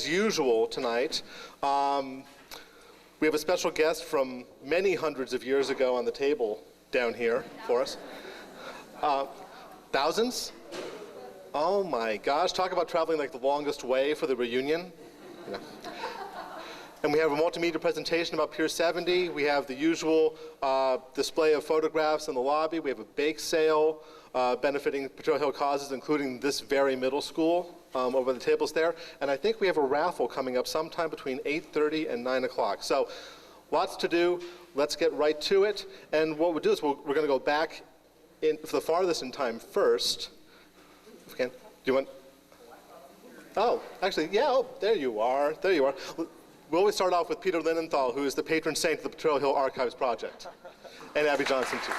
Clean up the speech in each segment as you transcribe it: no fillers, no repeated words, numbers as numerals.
as usual tonight, we have a special guest from many hundreds of years ago on the table down here for us. Thousands? Oh my gosh, talk about traveling like the longest way for the reunion. Yeah. And we have a multimedia presentation about Pier 70. We have the usual display of photographs in the lobby. We have a bake sale benefiting Potrero Hill causes, including this very middle school over the tables there. And I think we have a raffle coming up sometime between 8:30 and 9 o'clock. So lots to do. Let's get right to it. And what we'll do is we're going to go back in for the farthest in time first. If we can. Do you want? Oh, actually, yeah. Oh, there you are. There you are. We always start off with Peter LINENTHAL, who is the patron saint of the Potrero Hill Archives Project, and Abby Johnston, too.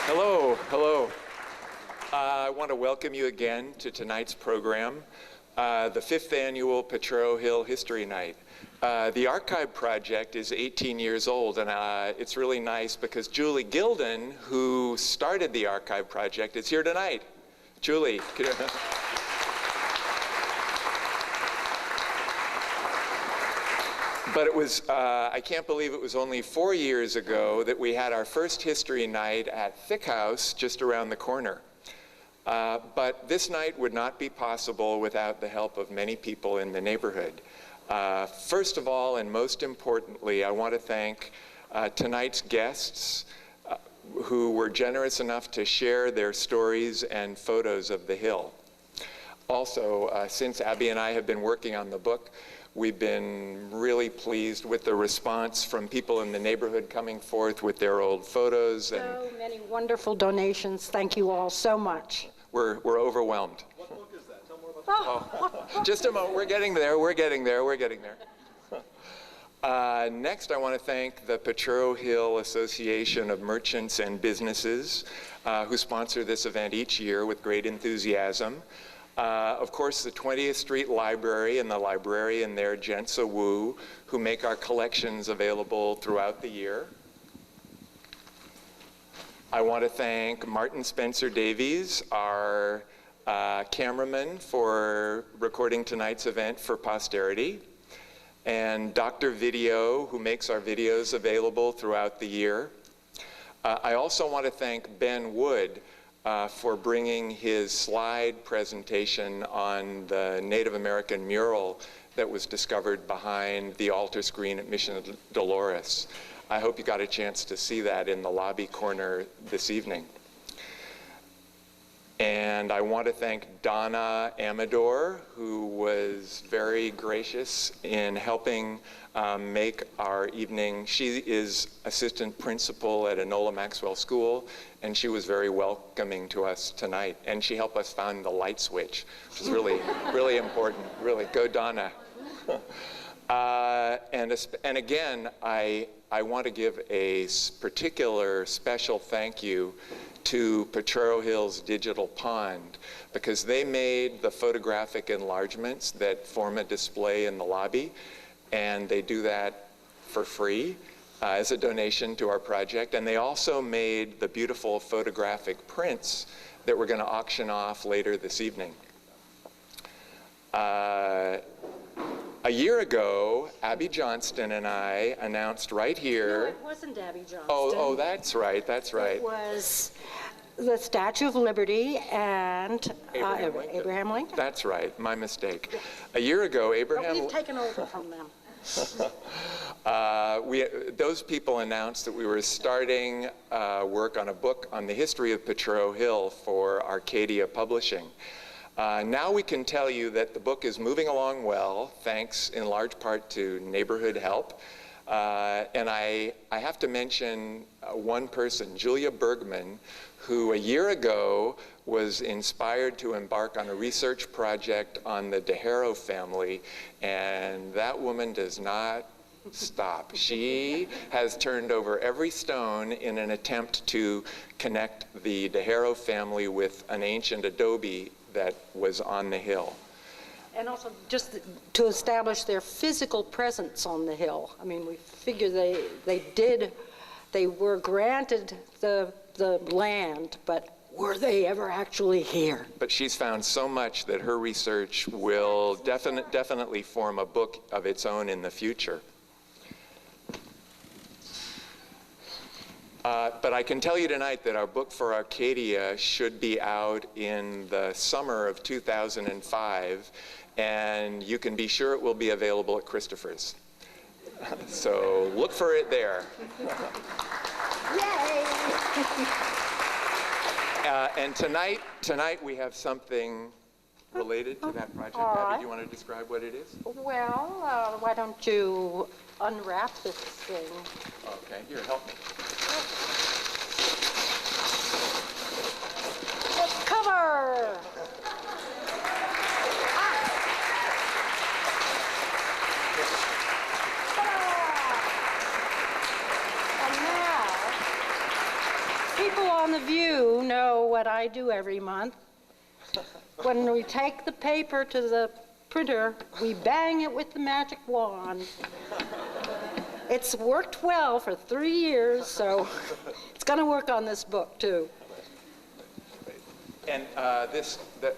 Hello, hello. I want to welcome you again to tonight's program, the 5th annual Potrero Hill History Night. The Archive Project is 18 years old, and it's really nice because Julie Gilden, who started the Archive Project, is here tonight. Julie. But it was, I can't believe it was only 4 years ago that we had our first history night at Thick House just around the corner. But this night would not be possible without the help of many people in the neighborhood. First of all, and most importantly, I want to thank tonight's guests who were generous enough to share their stories and photos of the hill. Also, since Abby and I have been working on the book, we've been really pleased with the response from people in the neighborhood coming forth with their old photos. And so many wonderful donations. Thank you all so much. We're overwhelmed. What book is that? Tell more about that. Oh, just a moment. We're getting there. We're getting there. We're getting there. Next, I want to thank the Potrero Hill Association of Merchants and Businesses, who sponsor this event each year with great enthusiasm. Of course, the 20th Street Library and the librarian there, Jensa Wu, who make our collections available throughout the year. I want to thank Martin Spencer Davies, our cameraman, for recording tonight's event for posterity, and Dr. Video, who makes our videos available throughout the year. I also want to thank Ben Wood for bringing his slide presentation on the Native American mural that was discovered behind the altar screen at Mission Dolores. I hope you got a chance to see that in the lobby corner this evening. And I want to thank Donna Amador, who was very gracious in helping make our evening. She is assistant principal at Enola Maxwell School, and she was very welcoming to us tonight. And she helped us find the light switch, which is really, really important. Really, go Donna. And again, I want to give a particular special thank you to Potrero Hill's Digital Pond, because they made the photographic enlargements that form a display in the lobby, and they do that for free as a donation to our project. And they also made the beautiful photographic prints that we're going to auction off later this evening. A year ago, Abby Johnston and I announced right here. No, it wasn't Abby Johnston. Oh, that's right, that's right. It was the Statue of Liberty and Abraham Lincoln. That's right, my mistake. A year ago, Abraham. We've taken over from them. Those people announced that we were starting work on a book on the history of Potrero Hill for Arcadia Publishing. Now we can tell you that the book is moving along well, thanks in large part to neighborhood help. And I have to mention one person, Julia Bergman, who a year ago was inspired to embark on a research project on the Haro family, and that woman does not stop. She has turned over every stone in an attempt to connect the Haro family with an ancient adobe that was on the hill. And also just to establish their physical presence on the hill. I mean, we figure they were granted the land, but were they ever actually here? But she's found so much that her research will definitely form a book of its own in the future. But I can tell you tonight that our book for Arcadia should be out in the summer of 2005, and you can be sure it will be available at Christopher's. So look for it there. Yay! And tonight we have something related to that project. All right. Abby, do you want to describe what it is? Well, why don't you unwrap this thing? Okay, here, help me. The cover! People on The View know what I do every month. When we take the paper to the printer, we bang it with the magic wand. It's worked well for 3 years, so it's going to work on this book, too. And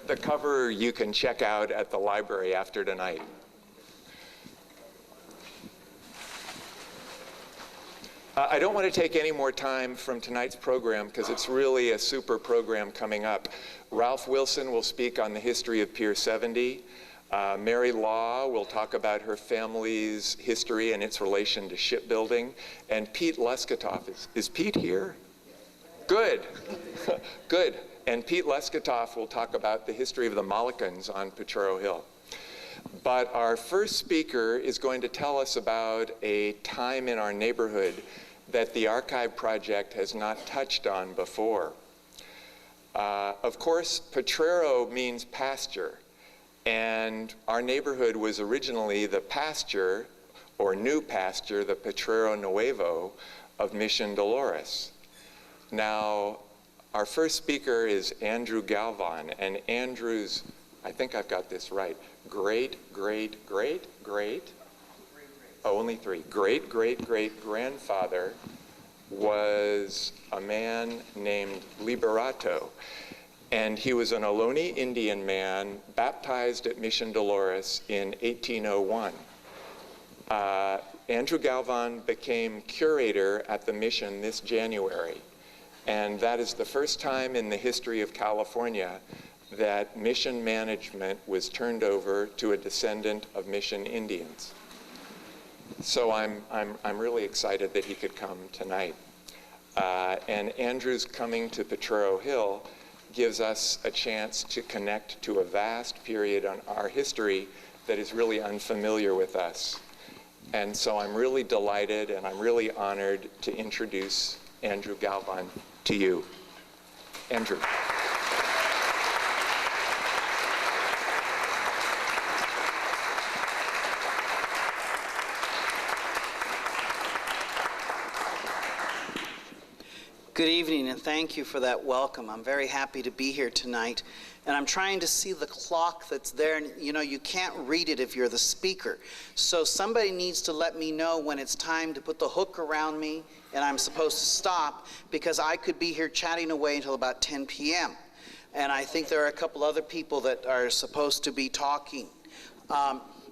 the cover you can check out at the library after tonight. I don't want to take any more time from tonight's program because it's really a super program coming up. Ralph Wilson will speak on the history of Pier 70. Mary Law will talk about her family's history and its relation to shipbuilding. And Pete Loskutoff, is Pete here? Good, good. And Pete Loskutoff will talk about the history of the Molokans on Potrero Hill. But our first speaker is going to tell us about a time in our neighborhood that the Archive Project has not touched on before. Of course, Potrero means pasture, and our neighborhood was originally the pasture, or new pasture, the Potrero Nuevo of Mission Dolores. Now, our first speaker is Andrew Galvan, and Andrew's, I think I've got this right, only three, great-great-great-grandfather was a man named Liberato. And he was an Ohlone Indian man baptized at Mission Dolores in 1801. Andrew Galvan became curator at the mission this January. And that is the first time in the history of California that mission management was turned over to a descendant of mission Indians. So I'm really excited that he could come tonight. And Andrew's coming to Potrero Hill gives us a chance to connect to a vast period on our history that is really unfamiliar with us. And so I'm really delighted and I'm really honored to introduce Andrew Galvan to you. Andrew. Good evening, and thank you for that welcome. I'm very happy to be here tonight, and I'm trying to see the clock that's there, and you know, you can't read it if you're the speaker. So somebody needs to let me know when it's time to put the hook around me and I'm supposed to stop, because I could be here chatting away until about 10 p.m. And I think there are a couple other people that are supposed to be talking.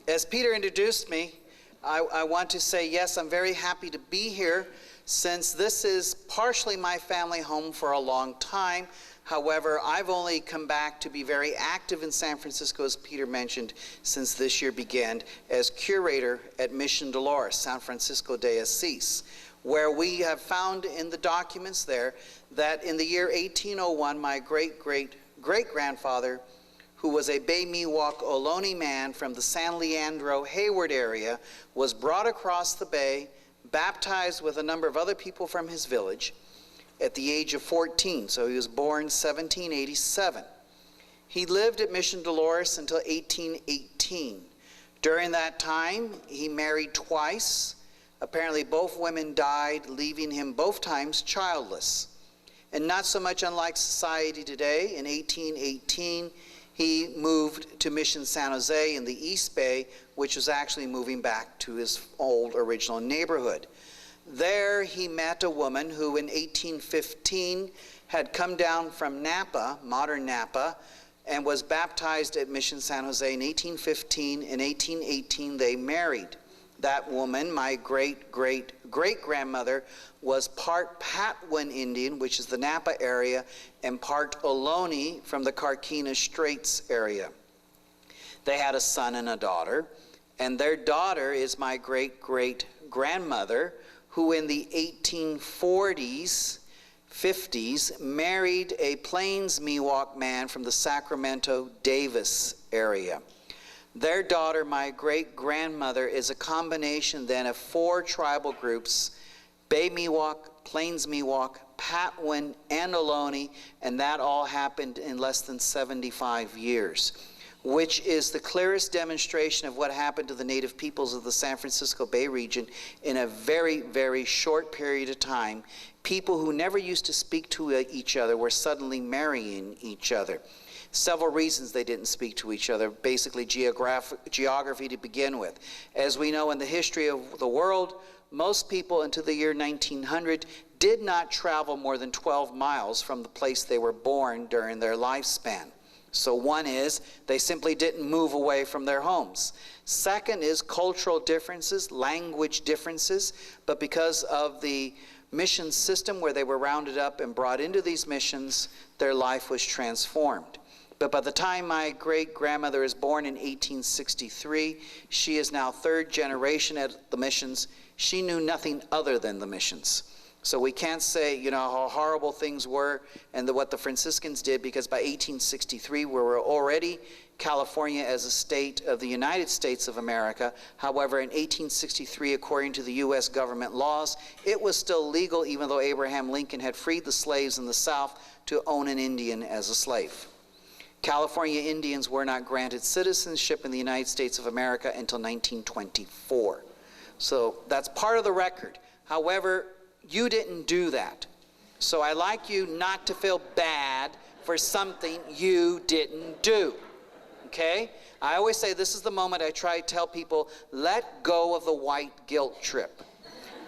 As Peter introduced me, I want to say, yes, I'm very happy to be here, since this is partially my family home for a long time. However, I've only come back to be very active in San Francisco, as Peter mentioned, since this year began as curator at Mission Dolores, San Francisco de Asís, where we have found in the documents there that in the year 1801, my great-great-great-grandfather, who was a Bay Miwok Ohlone man from the San Leandro Hayward area, was brought across the bay, baptized with a number of other people from his village at the age of 14, so he was born 1787. He lived at Mission Dolores until 1818. During that time, he married twice. Apparently both women died, leaving him both times childless. And not so much unlike society today, in 1818, he moved to Mission San Jose in the East Bay, which was actually moving back to his old original neighborhood. There he met a woman who in 1815 had come down from Napa, modern Napa, and was baptized at Mission San Jose in 1815. In 1818, they married. That woman, my great-great-great-grandmother, was part Patwin Indian, which is the Napa area, and part Ohlone from the Carquinez Straits area. They had a son and a daughter, and their daughter is my great-great-grandmother, who in the 1840s, 50s, married a Plains Miwok man from the Sacramento Davis area. Their daughter, my great-grandmother, is a combination then of 4 tribal groups: Bay Miwok, Plains Miwok, Patwin, and Ohlone, and that all happened in less than 75 years, which is the clearest demonstration of what happened to the native peoples of the San Francisco Bay region in a very, very short period of time. People who never used to speak to each other were suddenly marrying each other. Several reasons they didn't speak to each other, basically geography to begin with. As we know in the history of the world, most people until the year 1900 did not travel more than 12 miles from the place they were born during their lifespan. So one is, they simply didn't move away from their homes. Second is cultural differences, language differences, but because of the mission system where they were rounded up and brought into these missions, their life was transformed. But by the time my great-grandmother is born in 1863, she is now 3rd generation at the missions. She knew nothing other than the missions. So we can't say, you know, how horrible things were and what the Franciscans did, because by 1863 we were already California as a state of the United States of America. However, in 1863, according to the U.S. government laws, it was still legal, even though Abraham Lincoln had freed the slaves in the South, to own an Indian as a slave. California Indians were not granted citizenship in the United States of America until 1924. So that's part of the record. However, you didn't do that. So I'd like you not to feel bad for something you didn't do. Okay? I always say this is the moment I try to tell people, let go of the white guilt trip.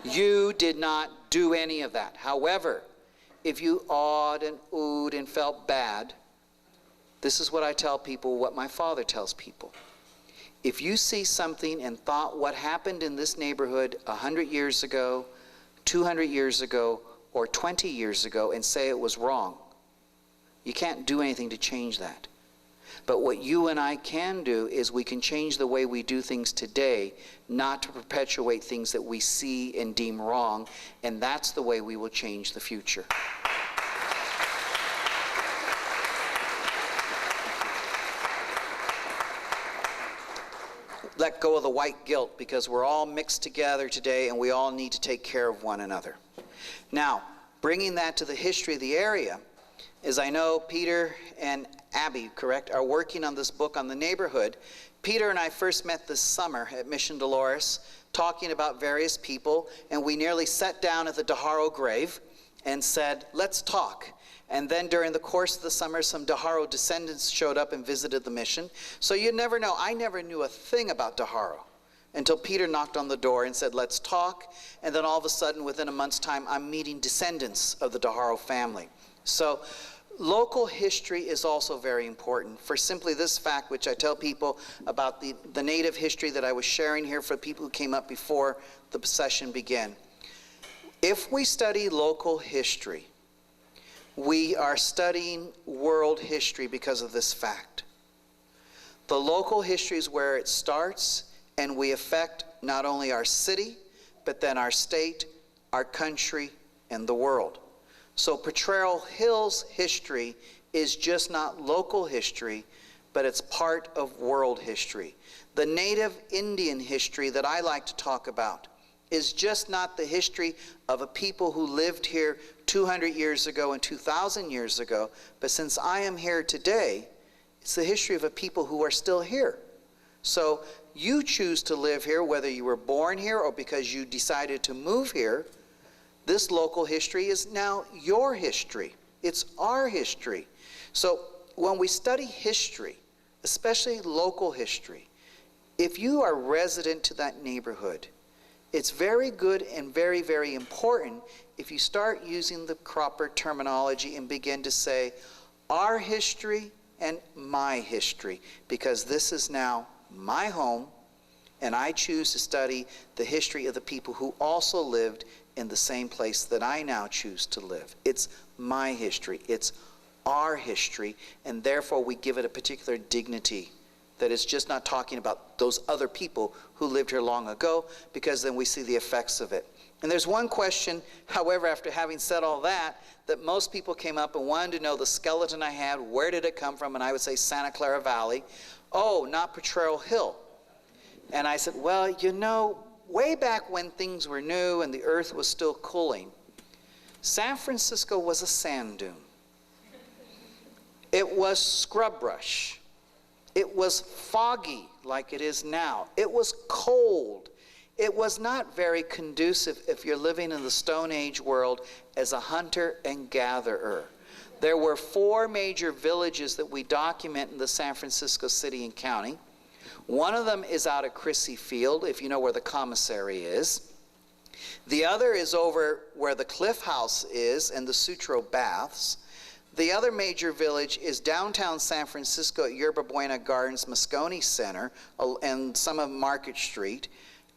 You did not do any of that. However, if you awed and oohed and felt bad, this is what I tell people, what my father tells people. If you see something and thought what happened in this neighborhood 100 years ago, 200 years ago, or 20 years ago and say it was wrong, you can't do anything to change that. But what you and I can do is we can change the way we do things today, not to perpetuate things that we see and deem wrong, and that's the way we will change the future. Let go of the white guilt, because we're all mixed together today and we all need to take care of one another. Now, bringing that to the history of the area, is I know Peter and Abby, correct, are working on this book on the neighborhood. Peter and I first met this summer at Mission Dolores, talking about various people, and we nearly sat down at the Haro grave and said, let's talk. And then during the course of the summer, some Haro descendants showed up and visited the mission. So you never know. I never knew a thing about Haro until Peter knocked on the door and said, let's talk. And then all of a sudden, within a month's time, I'm meeting descendants of the Haro family. So local history is also very important for simply this fact, which I tell people about the native history that I was sharing here for people who came up before the session began. If we study local history, we are studying world history because of this fact. The local history is where it starts, and we affect not only our city, but then our state, our country, and the world. So Potrero Hill's history is just not local history, but it's part of world history. The native Indian history that I like to talk about is just not the history of a people who lived here 200 years ago and 2,000 years ago, but since I am here today, it's the history of a people who are still here. So you choose to live here, whether you were born here or because you decided to move here. This local history is now your history. It's our history. So when we study history, especially local history, if you are resident to that neighborhood, It's very good and very, very important if you start using the proper terminology and begin to say, our history and my history, because this is now my home, and I choose to study the history of the people who also lived in the same place that I now choose to live. It's my history. It's our history, and therefore we give it a particular dignity that is just not talking about those other people who lived here long ago, because then we see the effects of it. And there's one question, however, after having said all that most people came up and wanted to know the skeleton I had, where did it come from? And I would say Santa Clara Valley. Oh, not Potrero Hill. And I said, well, you know, way back when things were new and the earth was still cooling, San Francisco was a sand dune. It was scrub brush. It was foggy like it is now. It was cold. It was not very conducive if you're living in the Stone Age world as a hunter and gatherer. There were 4 major villages that we document in the San Francisco City and County. One of them is out at Crissy Field, if you know where the commissary is. The other is over where the Cliff House is and the Sutro Baths. The other major village is downtown San Francisco at Yerba Buena Gardens Moscone Center and some of Market Street.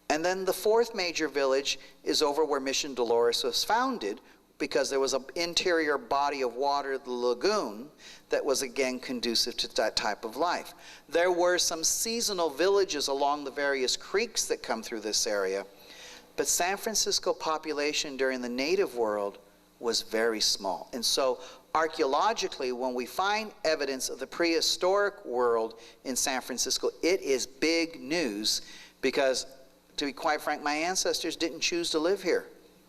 And then the 4th major village is over where Mission Dolores was founded, because there was an interior body of water, the lagoon, that was again conducive to that type of life. There were some seasonal villages along the various creeks that come through this area, but San Francisco population during the native world was very small. And so archaeologically, when we find evidence of the prehistoric world in San Francisco, it is big news, because to be quite frank, my ancestors didn't choose to live here.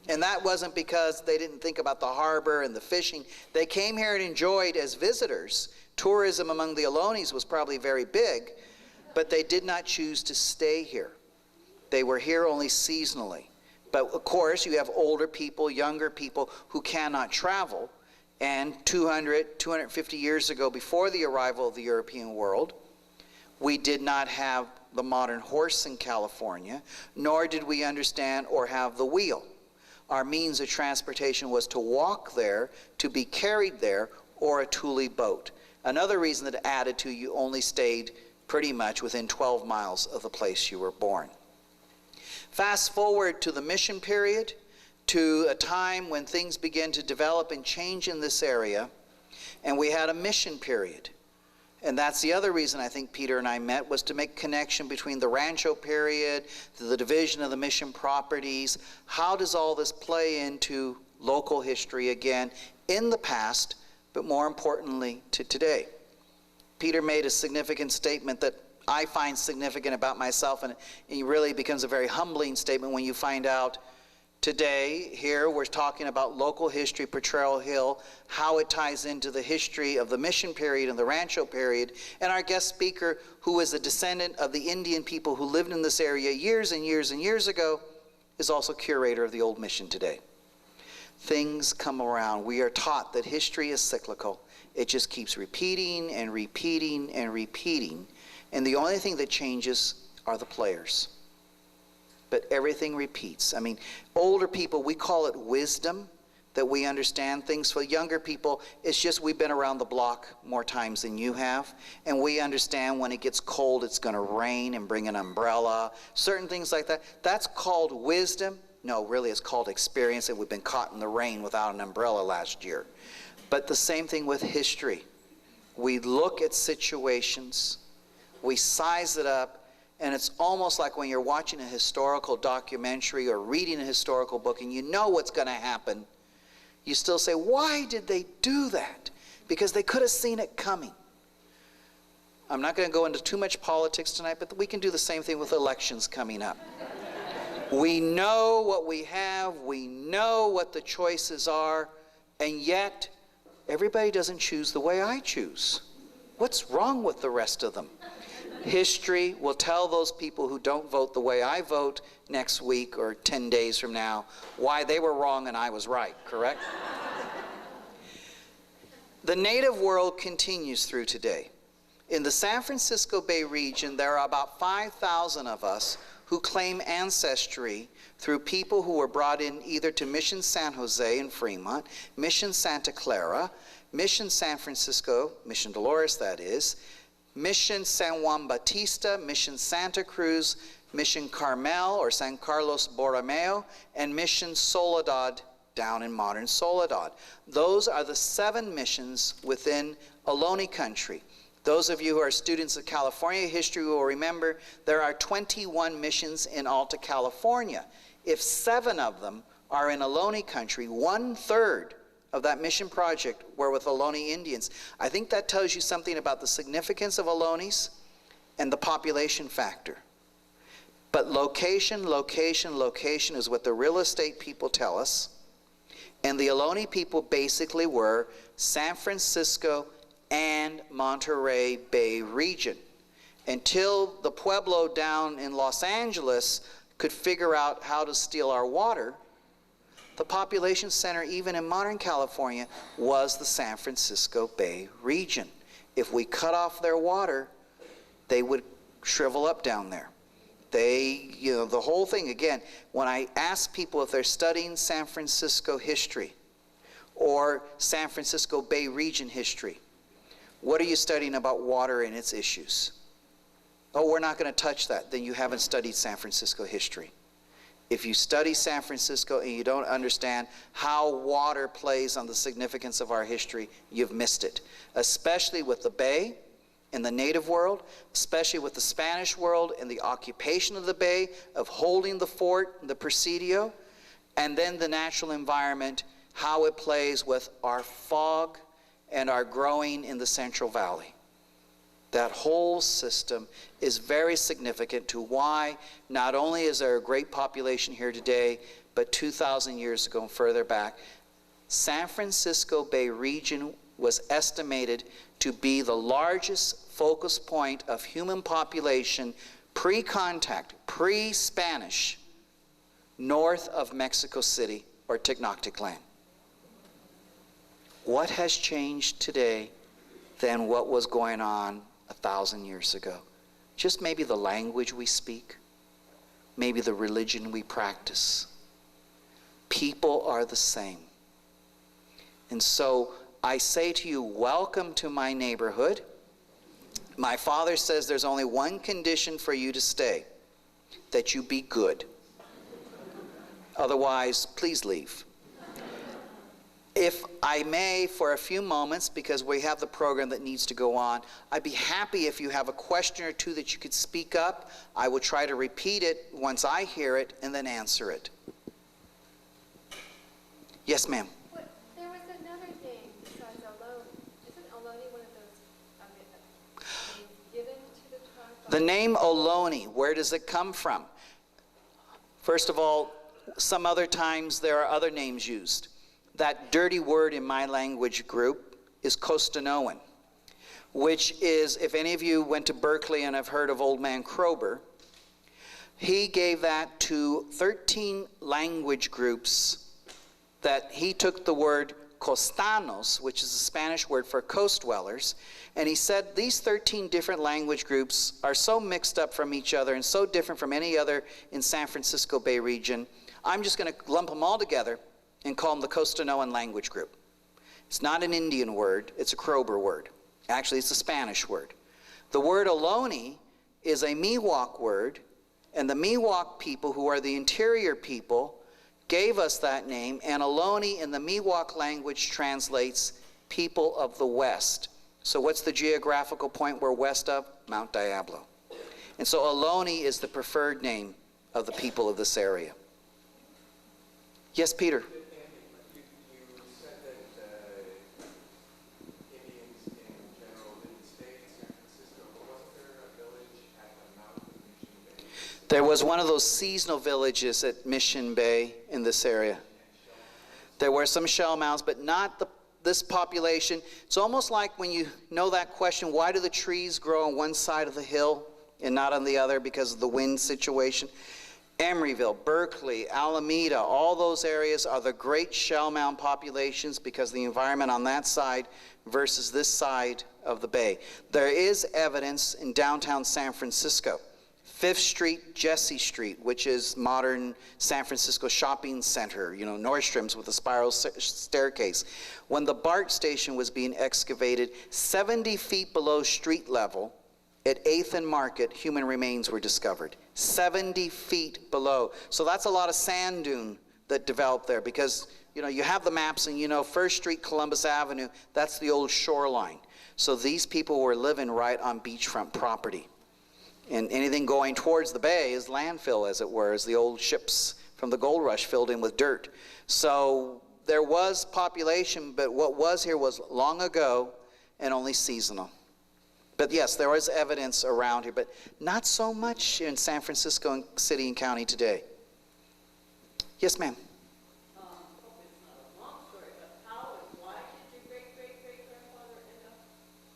And that wasn't because they didn't think about the harbor and the fishing. They came here and enjoyed as visitors. Tourism among the Ohlonies was probably very big, but they did not choose to stay here. They were here only seasonally. But of course, you have older people, younger people who cannot travel. And 200, 250 years ago, before the arrival of the European world, we did not have the modern horse in California, nor did we understand or have the wheel. Our means of transportation was to walk there, to be carried there, or a Thule boat. Another reason that added to you only stayed pretty much within 12 miles of the place you were born. Fast forward to the Mission period, to a time when things began to develop and change in this area, and we had a mission period. And that's the other reason I think Peter and I met, was to make connection between the Rancho period, the division of the mission properties. How does all this play into local history again in the past, but more importantly to today? Peter made a significant statement that I find significant about myself, and it really becomes a very humbling statement when you find out today, here, we're talking about local history, Potrero Hill, how it ties into the history of the Mission period and the Rancho period. And our guest speaker, who is a descendant of the Indian people who lived in this area years and years and years ago, is also curator of the Old Mission today. Things come around. We are taught that history is cyclical. It just keeps repeating and repeating and repeating. And the only thing that changes are the players. But everything repeats. I mean, older people, we call it wisdom, that we understand things. For younger people, it's just we've been around the block more times than you have, and we understand when it gets cold, it's going to rain, and bring an umbrella, certain things like that. That's called wisdom. No, really, it's called experience, and we've been caught in the rain without an umbrella last year. But the same thing with history. We look at situations, we size it up, and it's almost like when you're watching a historical documentary or reading a historical book and you know what's going to happen, you still say, why did they do that? Because they could have seen it coming. I'm not going to go into too much politics tonight, but we can do the same thing with elections coming up. We know what we have, we know what the choices are, and yet everybody doesn't choose the way I choose. What's wrong with the rest of them? History will tell those people who don't vote the way I vote next week or 10 days from now why they were wrong and I was right, correct? The native world continues through today. In the San Francisco Bay region, there are about 5,000 of us who who claim ancestry through people who were brought in either to Mission San Jose in Fremont, Mission Santa Clara, Mission San Francisco, Mission Dolores that is, Mission San Juan Bautista, Mission Santa Cruz, Mission Carmel or San Carlos Borromeo, and Mission Soledad down in modern Soledad. Those are the 7 missions within Ohlone country. Those of you who are students of California history will remember there are 21 missions in Alta California. If 7 of them are in Ohlone country, 1/3 of that mission project were with Ohlone Indians. I think that tells you something about the significance of Ohlones and the population factor. But location, location, location is what the real estate people tell us. And the Ohlone people basically were San Francisco and Monterey Bay region. Until the Pueblo down in Los Angeles could figure out how to steal our water, the population center, even in modern California, was the San Francisco Bay region. If we cut off their water, they would shrivel up down there. The whole thing, again, when I ask people if they're studying San Francisco history or San Francisco Bay region history, what are you studying about water and its issues? Oh, we're not going to touch that. Then you haven't studied San Francisco history. If you study San Francisco and you don't understand how water plays on the significance of our history, you've missed it. Especially with the Bay and the native world, especially with the Spanish world and the occupation of the Bay, of holding the fort, the Presidio, and then the natural environment, how it plays with our fog and our growing in the Central Valley. That whole system is very significant to why not only is there a great population here today, but 2,000 years ago and further back, San Francisco Bay region was estimated to be the largest focus point of human population pre-contact, pre-Spanish, north of Mexico City or Tenochtitlan. What has changed today than what was going on 1,000 years ago? Just maybe the language we speak, maybe the religion we practice. People are the same. And so I say to you, welcome to my neighborhood. My father says there's only one condition for you to stay, that you be good. Otherwise, please leave. If I may, for a few moments, because we have the program that needs to go on, I'd be happy if you have a question or two that you could speak up. I will try to repeat it once I hear it and then answer it. Yes, ma'am. There was another name besides Ohlone. Isn't Ohlone one of those names given to the tribe? The name Ohlone, where does it come from? First of all, some other times there are other names used. That dirty word in my language group is Costanoan, which is, if any of you went to Berkeley and have heard of Old Man Kroeber, he gave that to 13 language groups that he took the word costanos, which is a Spanish word for coast dwellers, and he said these 13 different language groups are so mixed up from each other and so different from any other in San Francisco Bay region, I'm just going to lump them all together and call them the Costanoan language group. It's not an Indian word, it's a Kroeber word. Actually, it's a Spanish word. The word Ohlone is a Miwok word, and the Miwok people, who are the interior people, gave us that name, and Ohlone in the Miwok language translates people of the West. So what's the geographical point we're west of? Mount Diablo. And so Ohlone is the preferred name of the people of this area. Yes, Peter? There was one of those seasonal villages at Mission Bay in this area. There were some shell mounds, but not this population. It's almost like when you know that question, why do the trees grow on one side of the hill and not on the other because of the wind situation? Emeryville, Berkeley, Alameda, all those areas are the great shell mound populations because of the environment on that side versus this side of the bay. There is evidence in downtown San Francisco 5th Street, Jesse Street, which is modern San Francisco shopping center, you know, Nordstrom's with a spiral staircase. When the BART station was being excavated, 70 feet below street level, at 8th and Market, human remains were discovered. 70 feet below. So that's a lot of sand dune that developed there, because you know, you have the maps and you know 1st Street, Columbus Avenue, that's the old shoreline. So these people were living right on beachfront property. And anything going towards the bay is landfill, as it were, as the old ships from the gold rush filled in with dirt. So there was population, but what was here was long ago and only seasonal. But yes, there was evidence around here, but not so much in San Francisco and City and County today. Yes, ma'am. It's not a long story, but how and why did your great-great-great-grandfather end up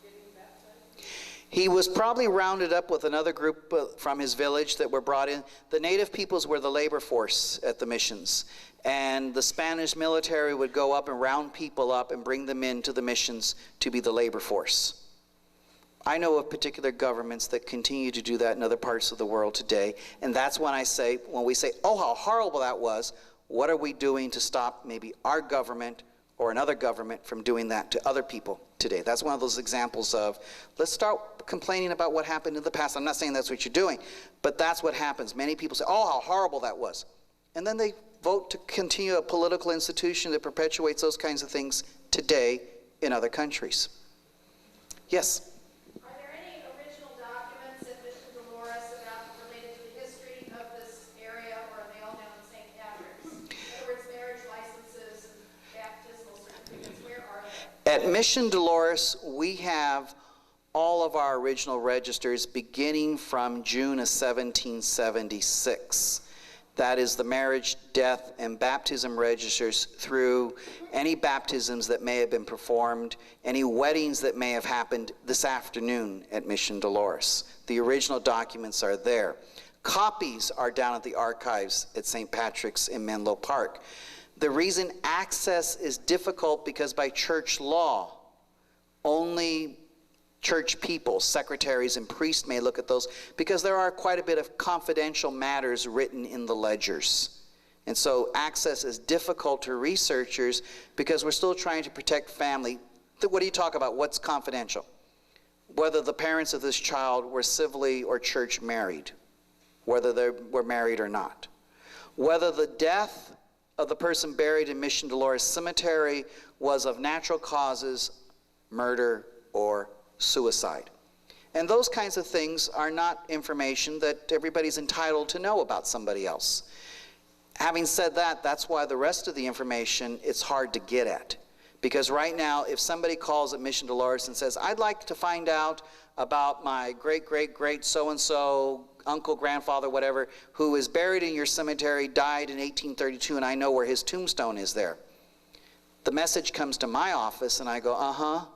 getting baptized? He was probably rounded up with another group from his village that were brought in. The native peoples were the labor force at the missions. And the Spanish military would go up and round people up and bring them into the missions to be the labor force. I know of particular governments that continue to do that in other parts of the world today. And that's when we say, oh, how horrible that was, what are we doing to stop maybe our government or another government from doing that to other people today? That's one of those examples of, let's start complaining about what happened in the past. I'm not saying that's what you're doing, but that's what happens. Many people say, oh, how horrible that was. And then they vote to continue a political institution that perpetuates those kinds of things today in other countries. Yes? Are there any original documents at Mission Dolores related to the history of this area, or are they all down in St. Patrick's? In other words, marriage licenses and baptismal certificates, where are they? At Mission Dolores, we have all of our original registers beginning from June of 1776. That is the marriage, death, and baptism registers through any baptisms that may have been performed, any weddings that may have happened this afternoon at Mission Dolores. The original documents are there. Copies are down at the archives at St. Patrick's in Menlo Park. The reason access is difficult because by church law, only church people, secretaries and priests may look at those, because there are quite a bit of confidential matters written in the ledgers. And so access is difficult to researchers because we're still trying to protect family. What do you talk about? What's confidential? Whether the parents of this child were civilly or church married, whether they were married or not. Whether the death of the person buried in Mission Dolores Cemetery was of natural causes, murder, or suicide. And those kinds of things are not information that everybody's entitled to know about somebody else. Having said that, that's why the rest of the information it's hard to get at. Because right now, if somebody calls at Mission Dolores and says, I'd like to find out about my great-great-great so-and-so, uncle, grandfather, whatever, who is buried in your cemetery, died in 1832, and I know where his tombstone is there. The message comes to my office, and I go, uh-huh.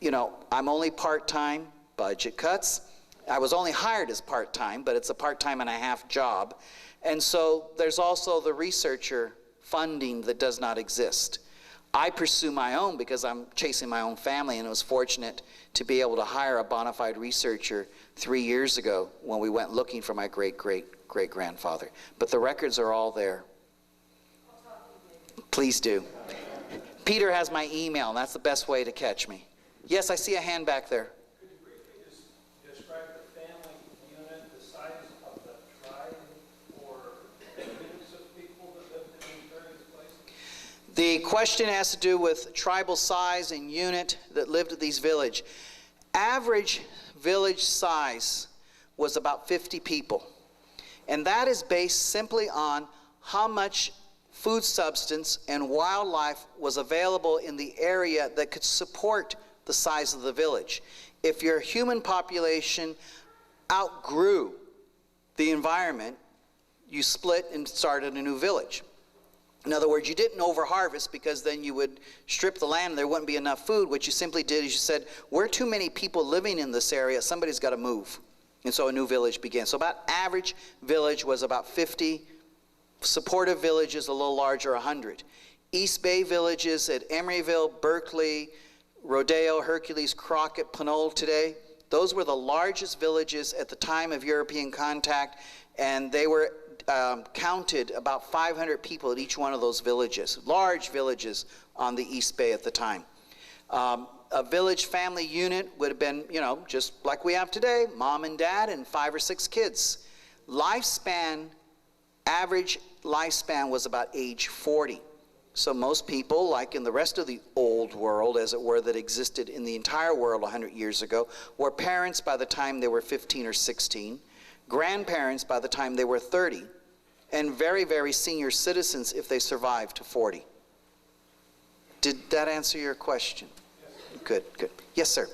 You know, I'm only part-time, budget cuts. I was only hired as part-time, but it's a part-time and a half job. And so there's also the researcher funding that does not exist. I pursue my own because I'm chasing my own family, and I was fortunate to be able to hire a bona fide researcher 3 years ago when we went looking for my great-great-great-grandfather. But the records are all there. Please do. Peter has my email, and that's the best way to catch me. Yes, I see a hand back there. Could you briefly just describe the family unit, the size of the tribe, or the units of people that lived in these various places? The question has to do with tribal size and unit that lived at these villages. Average village size was about 50 people. And that is based simply on how much food substance and wildlife was available in the area that could support the size of the village. If your human population outgrew the environment, you split and started a new village. In other words, you didn't overharvest because then you would strip the land and there wouldn't be enough food. What you simply did is you said, we're too many people living in this area, somebody's got to move. And so a new village began. So about average village was about 50. Supportive villages, a little larger, 100. East Bay villages at Emeryville, Berkeley, Rodeo, Hercules, Crockett, Pinole today, Those were the largest villages at the time of European contact, and they were counted about 500 people at each one of those villages, large villages on the East Bay at the time. A village family unit would have been, you know, just like we have today, mom and dad and 5 or 6 kids. Lifespan, average lifespan was about age 40. So most people, like in the rest of the old world, as it were, that existed in the entire world 100 years ago, were parents by the time they were 15 or 16, grandparents by the time they were 30, and very, very senior citizens if they survived to 40. Did that answer your question? Yes. Good, good. Yes, sir. The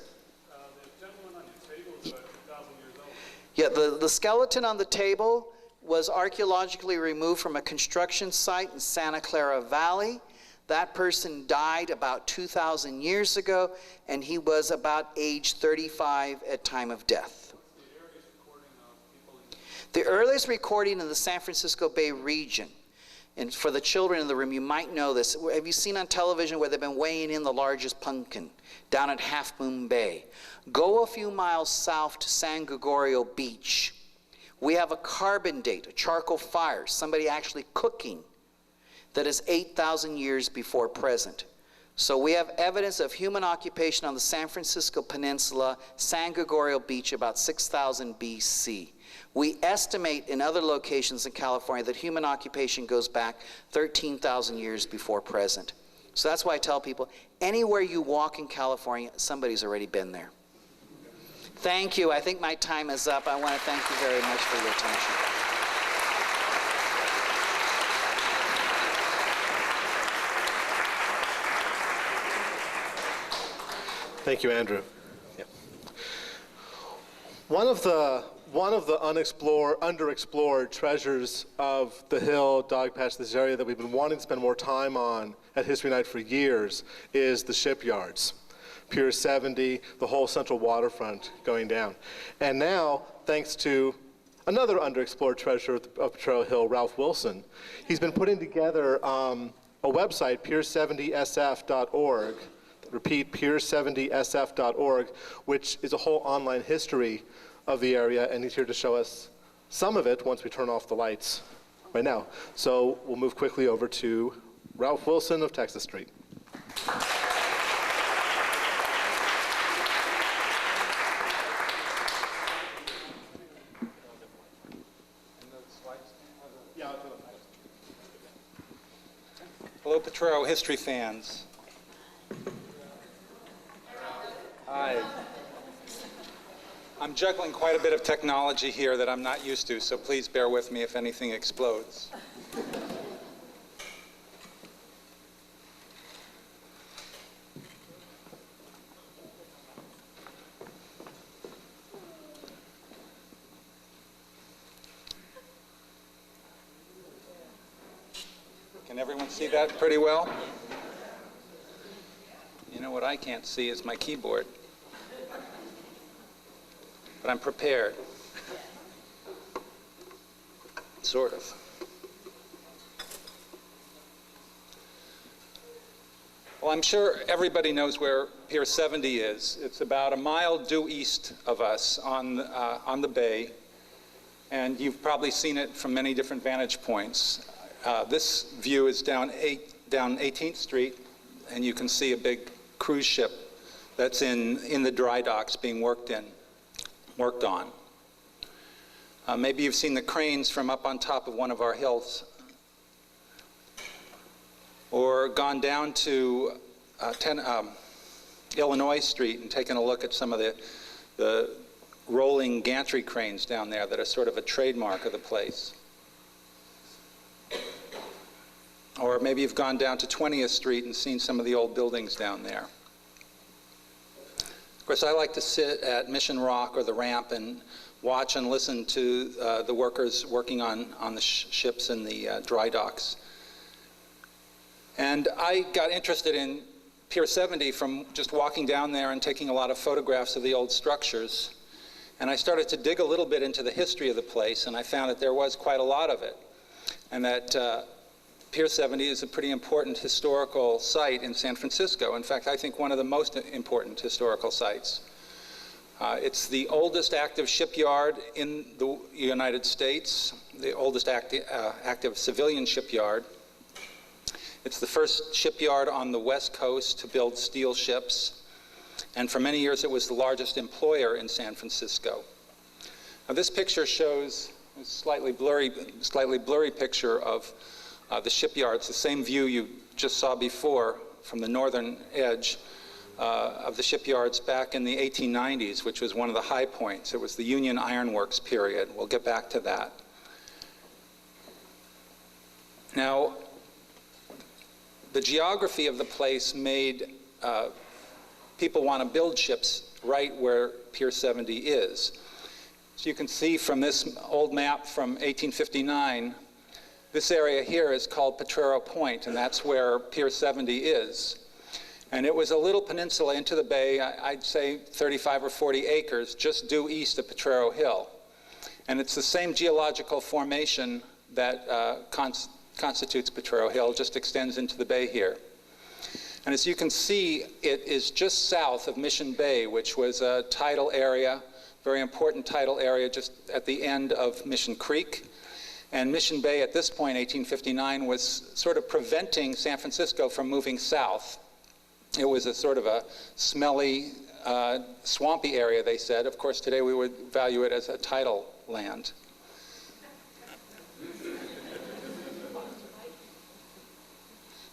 gentleman on your table is about 2,000 years old. Yeah, the skeleton on the table was archaeologically removed from a construction site in Santa Clara Valley. That person died about 2,000 years ago, and he was about age 35 at time of death. The earliest recording in the San Francisco Bay region, and for the children in the room, you might know this. Have you seen on television where they've been weighing in the largest pumpkin down at Half Moon Bay? Go a few miles south to San Gregorio Beach. We have a carbon date, a charcoal fire, somebody actually cooking, that is 8,000 years before present. So we have evidence of human occupation on the San Francisco Peninsula, San Gregorio Beach, about 6,000 BC. We estimate in other locations in California that human occupation goes back 13,000 years before present. So that's why I tell people, anywhere you walk in California, somebody's already been there. Thank you. I think my time is up. I want to thank you very much for your attention. Thank you, Andrew. Yeah. One of the underexplored treasures of the Hill, Dogpatch, this area that we've been wanting to spend more time on at History Night for years is the shipyards. Pier 70, the whole central waterfront going down. And now, thanks to another underexplored treasure of Potrero Hill, Ralph Wilson, he's been putting together a website, pier70sf.org, repeat, pier70sf.org, which is a whole online history of the area, and he's here to show us some of it once we turn off the lights right now. So we'll move quickly over to Ralph Wilson of Texas Street. Hello, Potrero history fans. Hi. I'm juggling quite a bit of technology here that I'm not used to, so please bear with me if anything explodes. Can everyone see that pretty well? You know what I can't see is my keyboard. But I'm prepared. Sort of. Well, I'm sure everybody knows where Pier 70 is. It's about a mile due east of us on the bay, and you've probably seen it from many different vantage points. This view is down 18th Street, and you can see a big cruise ship that's in the dry docks being worked on. Maybe you've seen the cranes from up on top of one of our hills, or gone down to Illinois Street and taken a look at some of the rolling gantry cranes down there that are sort of a trademark of the place. Or maybe you've gone down to 20th Street and seen some of the old buildings down there. Of course, I like to sit at Mission Rock or the ramp and watch and listen to the workers working on the ships in the dry docks. And I got interested in Pier 70 from just walking down there and taking a lot of photographs of the old structures. And I started to dig a little bit into the history of the place, and I found that there was quite a lot of it. And that Pier 70 is a pretty important historical site in San Francisco. In fact, I think one of the most important historical sites. It's the oldest active shipyard in the United States, the oldest active civilian shipyard. It's the first shipyard on the West Coast to build steel ships, and for many years it was the largest employer in San Francisco. Now, this picture shows a slightly blurry picture of the shipyards, the same view you just saw before from the northern edge of the shipyards back in the 1890s, which was one of the high points. It was the Union Iron Works period. We'll get back to that. Now, the geography of the place made people want to build ships right where Pier 70 is. So you can see from this old map from 1859, this area here is called Potrero Point, and that's where Pier 70 is. And it was a little peninsula into the bay, I'd say 35 or 40 acres, just due east of Potrero Hill. And it's the same geological formation that constitutes Potrero Hill, just extends into the bay here. And as you can see, it is just south of Mission Bay, which was a tidal area, very important tidal area just at the end of Mission Creek. And Mission Bay at this point, 1859, was sort of preventing San Francisco from moving south. It was a sort of a smelly, swampy area, they said. Of course, today we would value it as a tidal land.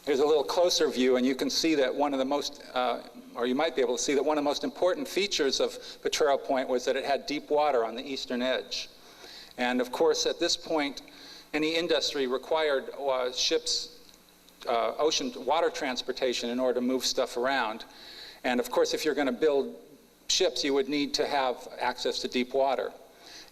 Here's a little closer view, and you can see that one of the most, or you might be able to see that one of the most important features of Potrero Point was that it had deep water on the eastern edge. And of course, at this point, any industry required ships, ocean water transportation in order to move stuff around. And of course, if you're going to build ships, you would need to have access to deep water.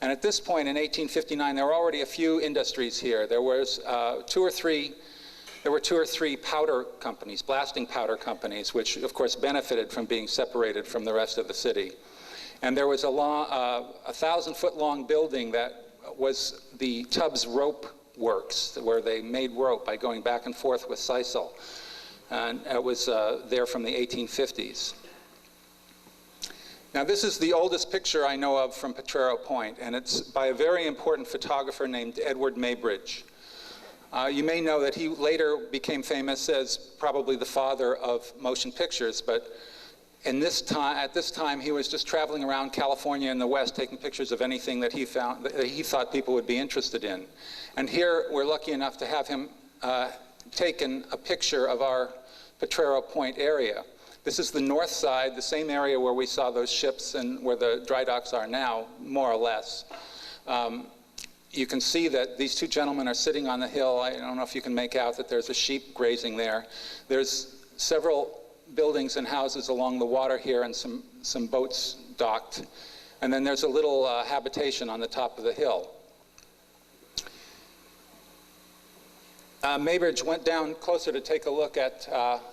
And at this point in 1859, there were already a few industries here. There was two or three powder companies, blasting powder companies, which of course benefited from being separated from the rest of the city. And there was a 1,000-foot long building that was the Tubbs Rope Works, where they made rope by going back and forth with sisal. And it was there from the 1850s. Now, this is the oldest picture I know of from Potrero Point, and it's by a very important photographer named Edward Maybridge. You may know that he later became famous as probably the father of motion pictures, but at this time he was just traveling around California and the West taking pictures of anything that he found that he thought people would be interested in. And here we're lucky enough to have him taken a picture of our Potrero Point area. This is the north side, the same area where we saw those ships and where the dry docks are now, more or less. You can see that these two gentlemen are sitting on the hill. I don't know if you can make out that there's a sheep grazing there. There's several buildings and houses along the water here and some boats docked. And then there's a little habitation on the top of the hill. Maybridge went down closer to take a look at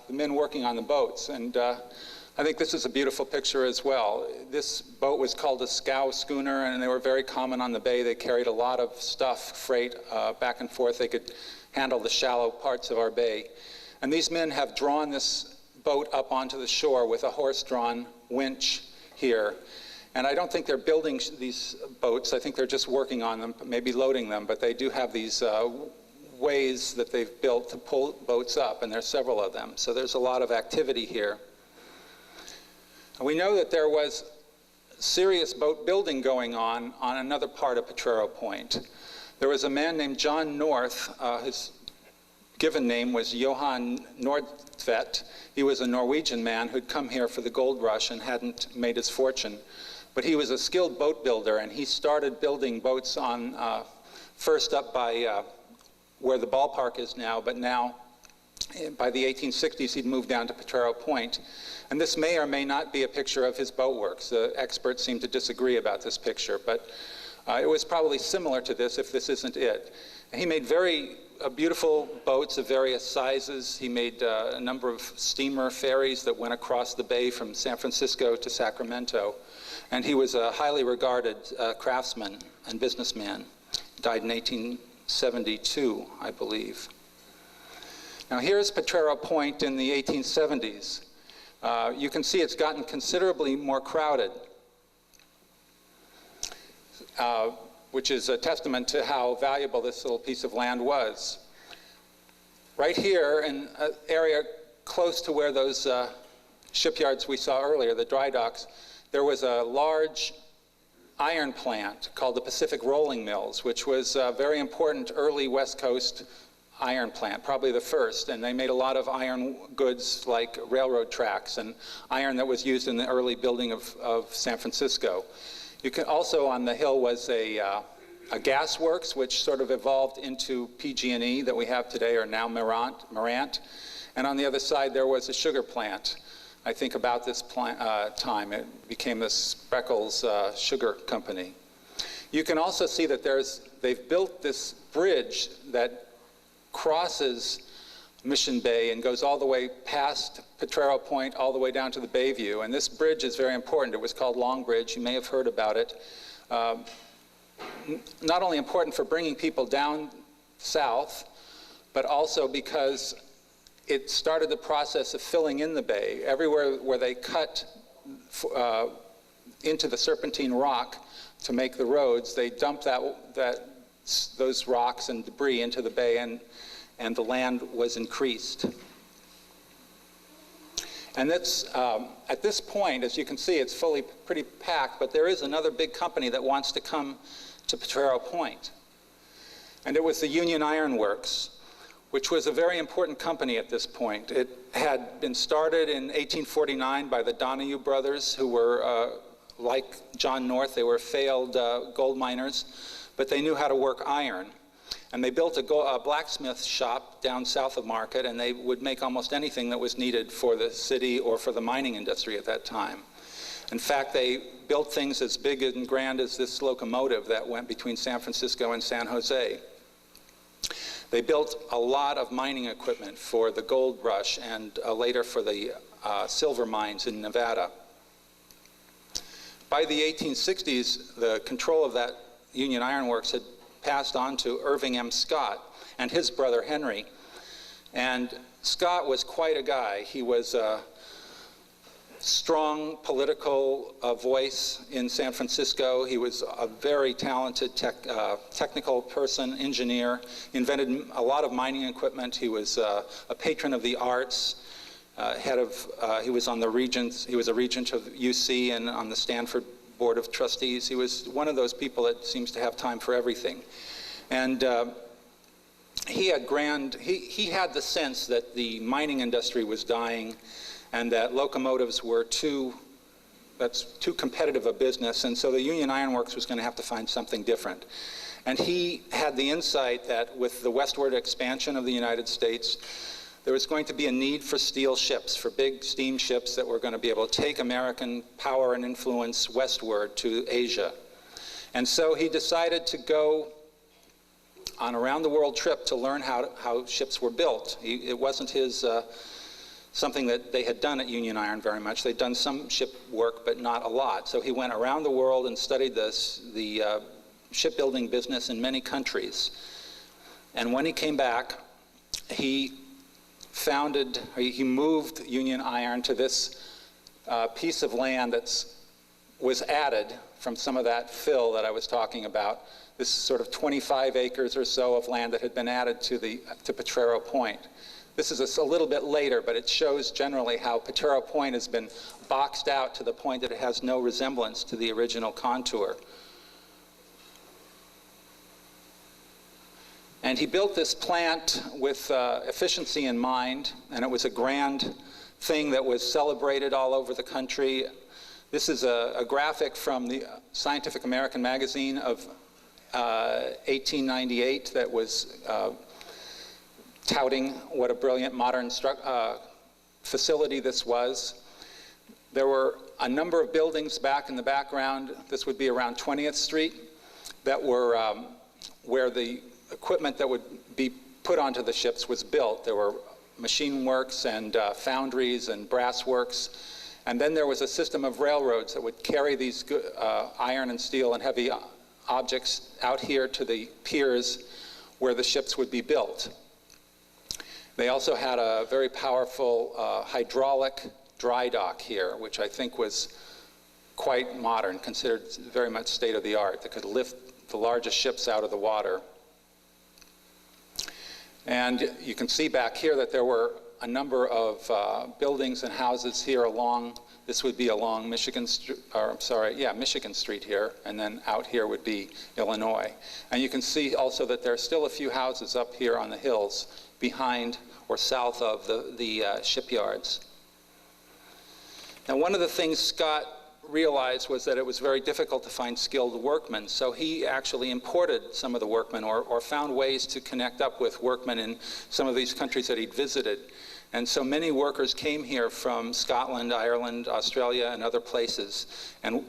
the men working on the boats, and I think this is a beautiful picture as well. This boat was called a scow schooner, and they were very common on the bay. They carried a lot of stuff, freight, back and forth. They could handle the shallow parts of our bay. And these men have drawn this boat up onto the shore with a horse-drawn winch here. And I don't think they're building these boats. I think they're just working on them, maybe loading them, but they do have these ways that they've built to pull boats up, and there's several of them. So there's a lot of activity here. We know that there was serious boat building going on another part of Potrero Point. There was a man named John North. His given name was Johan Nordtvedt. He was a Norwegian man who'd come here for the gold rush and hadn't made his fortune. But he was a skilled boat builder, and he started building boats on, first up by where the ballpark is now, but now by the 1860s he'd moved down to Potrero Point. And this may or may not be a picture of his boatworks. The experts seem to disagree about this picture, but it was probably similar to this if this isn't it. And he made very beautiful boats of various sizes. He made a number of steamer ferries that went across the bay from San Francisco to Sacramento. And he was a highly regarded craftsman and businessman. Died in 1872, I believe. Now here's Potrero Point in the 1870s. You can see it's gotten considerably more crowded. which is a testament to how valuable this little piece of land was. Right here, in an area close to where those shipyards we saw earlier, the dry docks, there was a large iron plant called the Pacific Rolling Mills, which was a very important early West Coast iron plant, probably the first, and they made a lot of iron goods like railroad tracks and iron that was used in the early building of San Francisco. You can also, on the hill was a gas works, which sort of evolved into PG&E that we have today, or now Marant. And on the other side there was a sugar plant. I think about this time it became the Spreckels Sugar Company. You can also see that they've built this bridge that crosses Mission Bay and goes all the way past Potrero Point all the way down to the Bayview. And this bridge is very important. It was called Long Bridge. You may have heard about it. Not only important for bringing people down south, but also because it started the process of filling in the bay. Everywhere where they cut into the serpentine rock to make the roads, they dumped those rocks and debris into the bay, and the land was increased. And that's, at this point, as you can see, it's pretty packed, but there is another big company that wants to come to Potrero Point. And it was the Union Iron Works, which was a very important company at this point. It had been started in 1849 by the Donahue brothers, who were, like John North, they were failed gold miners, but they knew how to work iron. And they built a blacksmith shop down south of Market, and they would make almost anything that was needed for the city or for the mining industry at that time. In fact, they built things as big and grand as this locomotive that went between San Francisco and San Jose. They built a lot of mining equipment for the gold rush and later for the silver mines in Nevada. By the 1860s, the control of that Union Iron Works had passed on to Irving M. Scott and his brother Henry. And Scott was quite a guy. He was a strong political voice in San Francisco. He was a very talented technical person, engineer, invented a lot of mining equipment. He was a patron of the arts, he was on the regents, he was a regent of UC and on the Stanford Board of Trustees. He was one of those people that seems to have time for everything. And he had had the sense that the mining industry was dying and that locomotives were too competitive a business, and so the Union Iron Works was going to have to find something different. And he had the insight that with the westward expansion of the United States, there was going to be a need for steel ships, for big steamships that were going to be able to take American power and influence westward to Asia. And so he decided to go on a round-the-world trip to learn how ships were built. It wasn't something that they had done at Union Iron very much. They'd done some ship work, but not a lot. So he went around the world and studied the shipbuilding business in many countries. And when he came back, he moved Union Iron to this piece of land that was added from some of that fill that I was talking about. This sort of 25 acres or so of land that had been added to Potrero Point. This is a little bit later, but it shows generally how Potrero Point has been boxed out to the point that it has no resemblance to the original contour. And he built this plant with efficiency in mind, and it was a grand thing that was celebrated all over the country. This is a graphic from the Scientific American magazine of 1898 that was touting what a brilliant modern facility this was. There were a number of buildings back in the background. This would be around 20th Street that were where the equipment that would be put onto the ships was built. There were machine works and foundries and brass works. And then there was a system of railroads that would carry these iron and steel and heavy objects out here to the piers where the ships would be built. They also had a very powerful hydraulic dry dock here, which I think was quite modern, considered very much state-of-the-art, that could lift the largest ships out of the water. And you can see back here that there were a number of buildings and houses here along, this would be along Michigan Street here, and then out here would be Illinois. And you can see also that there are still a few houses up here on the hills behind or south of the shipyards. Now, one of the things Scott realized was that it was very difficult to find skilled workmen, so he actually imported some of the workmen or found ways to connect up with workmen in some of these countries that he'd visited. And so many workers came here from Scotland, Ireland, Australia, and other places, and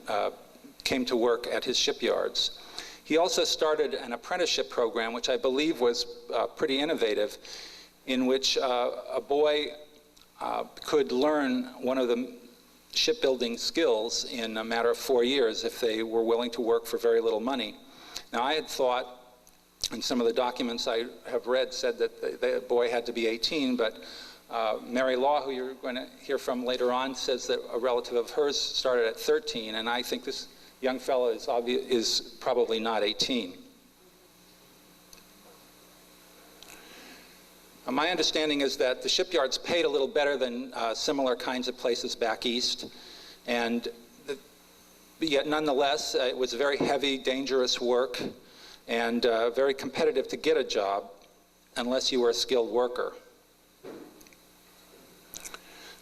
came to work at his shipyards. He also started an apprenticeship program, which I believe was pretty innovative, in which a boy could learn one of the shipbuilding skills in a matter of 4 years if they were willing to work for very little money. Now, I had thought, and some of the documents I have read said that the boy had to be 18, but Mary Law, who you're going to hear from later on, says that a relative of hers started at 13, and I think this young fellow is probably not 18. My understanding is that the shipyards paid a little better than similar kinds of places back east, and yet nonetheless it was very heavy, dangerous work, and very competitive to get a job unless you were a skilled worker.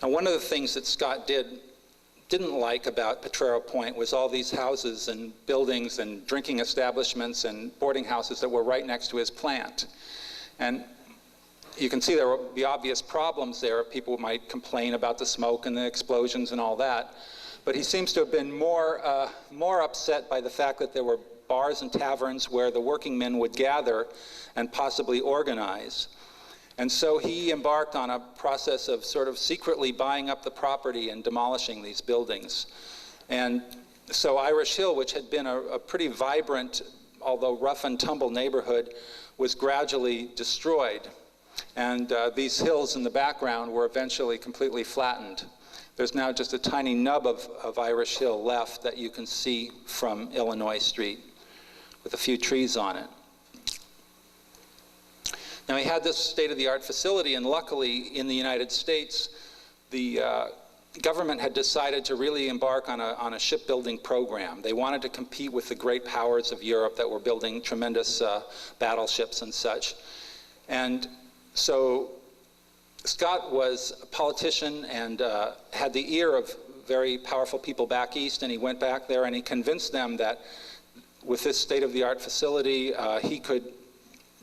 Now, one of the things that Scott didn't like about Potrero Point was all these houses and buildings and drinking establishments and boarding houses that were right next to his plant. And you can see there will be obvious problems there. People might complain about the smoke and the explosions and all that. But he seems to have been more upset by the fact that there were bars and taverns where the working men would gather and possibly organize. And so he embarked on a process of sort of secretly buying up the property and demolishing these buildings. And so Irish Hill, which had been a pretty vibrant, although rough and tumble neighborhood, was gradually destroyed. And these hills in the background were eventually completely flattened. There's now just a tiny nub of Irish Hill left that you can see from Illinois Street with a few trees on it. Now, he had this state-of-the-art facility, and luckily in the United States, the government had decided to really embark on a shipbuilding program. They wanted to compete with the great powers of Europe that were building tremendous battleships and such. And so Scott was a politician and had the ear of very powerful people back east, and he went back there and he convinced them that with this state-of-the-art facility, he could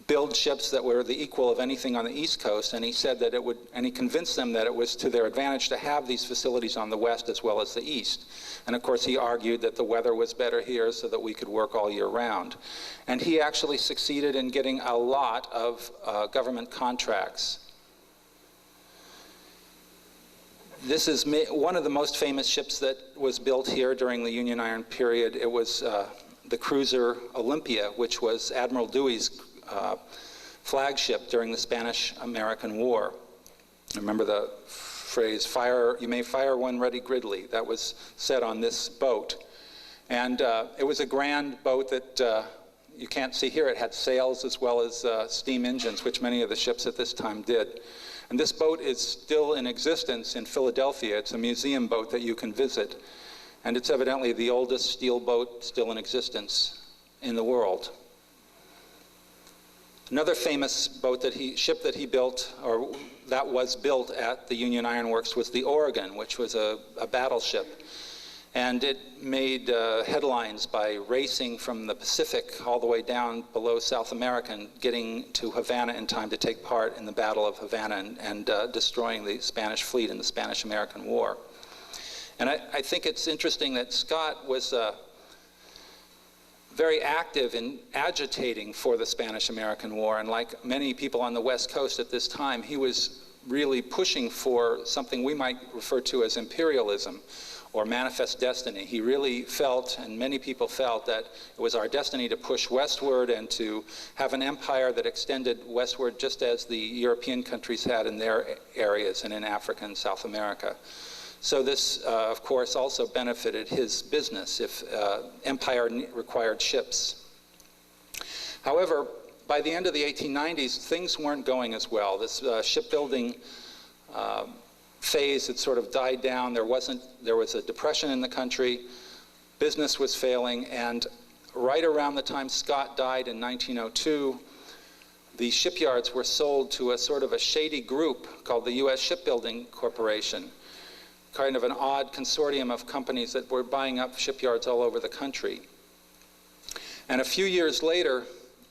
build ships that were the equal of anything on the East Coast, and he said that and he convinced them that it was to their advantage to have these facilities on the West as well as the East. And of course he argued that the weather was better here so that we could work all year round. And he actually succeeded in getting a lot of government contracts. This is one of the most famous ships that was built here during the Union Iron period. It was the cruiser Olympia, which was Admiral Dewey's flagship during the Spanish-American War. Remember the phrase, "You may fire one ready Gridley." That was said on this boat. And it was a grand boat that you can't see here. It had sails as well as steam engines, which many of the ships at this time did. And this boat is still in existence in Philadelphia. It's a museum boat that you can visit. And it's evidently the oldest steel boat still in existence in the world. Another famous ship that he built, or that was built at the Union Iron Works, was the Oregon, which was a battleship. And it made headlines by racing from the Pacific all the way down below South America and getting to Havana in time to take part in the Battle of Havana and destroying the Spanish fleet in the Spanish-American War. And I think it's interesting that Scott was very active in agitating for the Spanish-American War, and like many people on the West Coast at this time, he was really pushing for something we might refer to as imperialism or manifest destiny. He really felt, and many people felt, that it was our destiny to push westward and to have an empire that extended westward just as the European countries had in their areas and in Africa and South America. So this, of course, also benefited his business if empire required ships. However, by the end of the 1890s, things weren't going as well. This shipbuilding phase had sort of died down. There was a depression in the country. Business was failing, and right around the time Scott died in 1902, the shipyards were sold to a sort of a shady group called the U.S. Shipbuilding Corporation, kind of an odd consortium of companies that were buying up shipyards all over the country. And a few years later,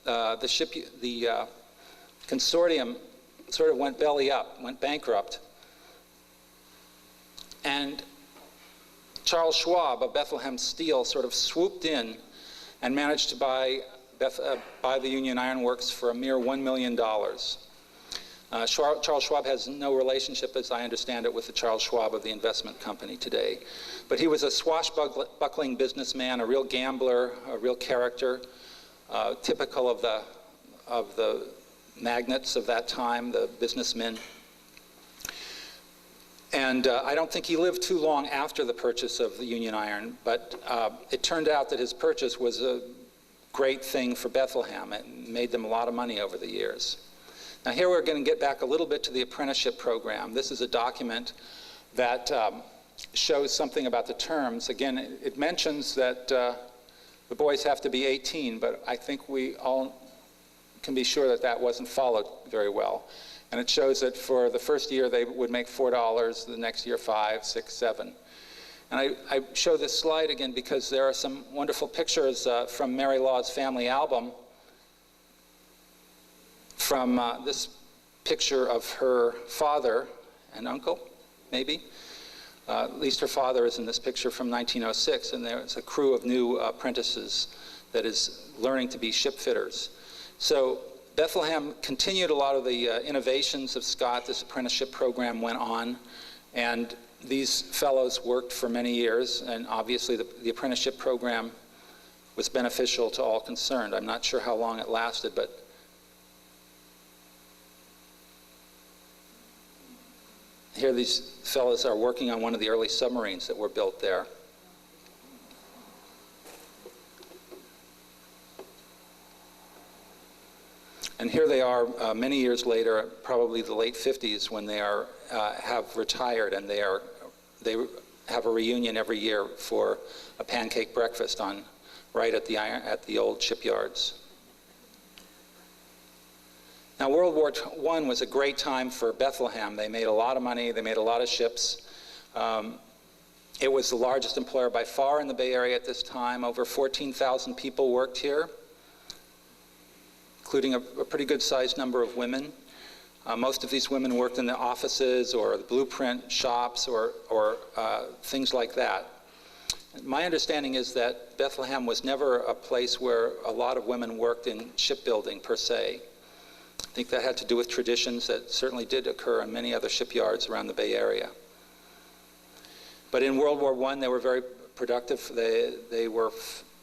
the consortium sort of went belly up, went bankrupt. And Charles Schwab of Bethlehem Steel sort of swooped in and managed to buy the Union Iron Works for a mere $1 million. Charles Schwab has no relationship, as I understand it, with the Charles Schwab of the investment company today. But he was a swashbuckling businessman, a real gambler, a real character, typical of the magnates of that time, the businessmen. And I don't think he lived too long after the purchase of the Union Iron, but it turned out that his purchase was a great thing for Bethlehem. It made them a lot of money over the years. Now here we're going to get back a little bit to the apprenticeship program. This is a document that shows something about the terms. Again, it mentions that the boys have to be 18, but I think we all can be sure that that wasn't followed very well. And it shows that for the first year they would make $4, the next year $5, $6, $7. And I show this slide again because there are some wonderful pictures from Mary Law's family album, from this picture of her father and uncle, maybe. At least her father is in this picture from 1906, and there's a crew of new apprentices that is learning to be ship fitters. So Bethlehem continued a lot of the innovations of Scott. This apprenticeship program went on, and these fellows worked for many years, and obviously the apprenticeship program was beneficial to all concerned. I'm not sure how long it lasted, but here these fellows are working on one of the early submarines that were built there. And here they are many years later, probably the late 50s, when they have retired, and they have a reunion every year for a pancake breakfast right at the old shipyards. Now, World War I was a great time for Bethlehem. They made a lot of money. They made a lot of ships. It was the largest employer by far in the Bay Area at this time. Over 14,000 people worked here, including a pretty good-sized number of women. Most of these women worked in the offices or the blueprint shops or things like that. My understanding is that Bethlehem was never a place where a lot of women worked in shipbuilding per se. I think that had to do with traditions that certainly did occur in many other shipyards around the Bay Area. But in World War I, they were very productive. They were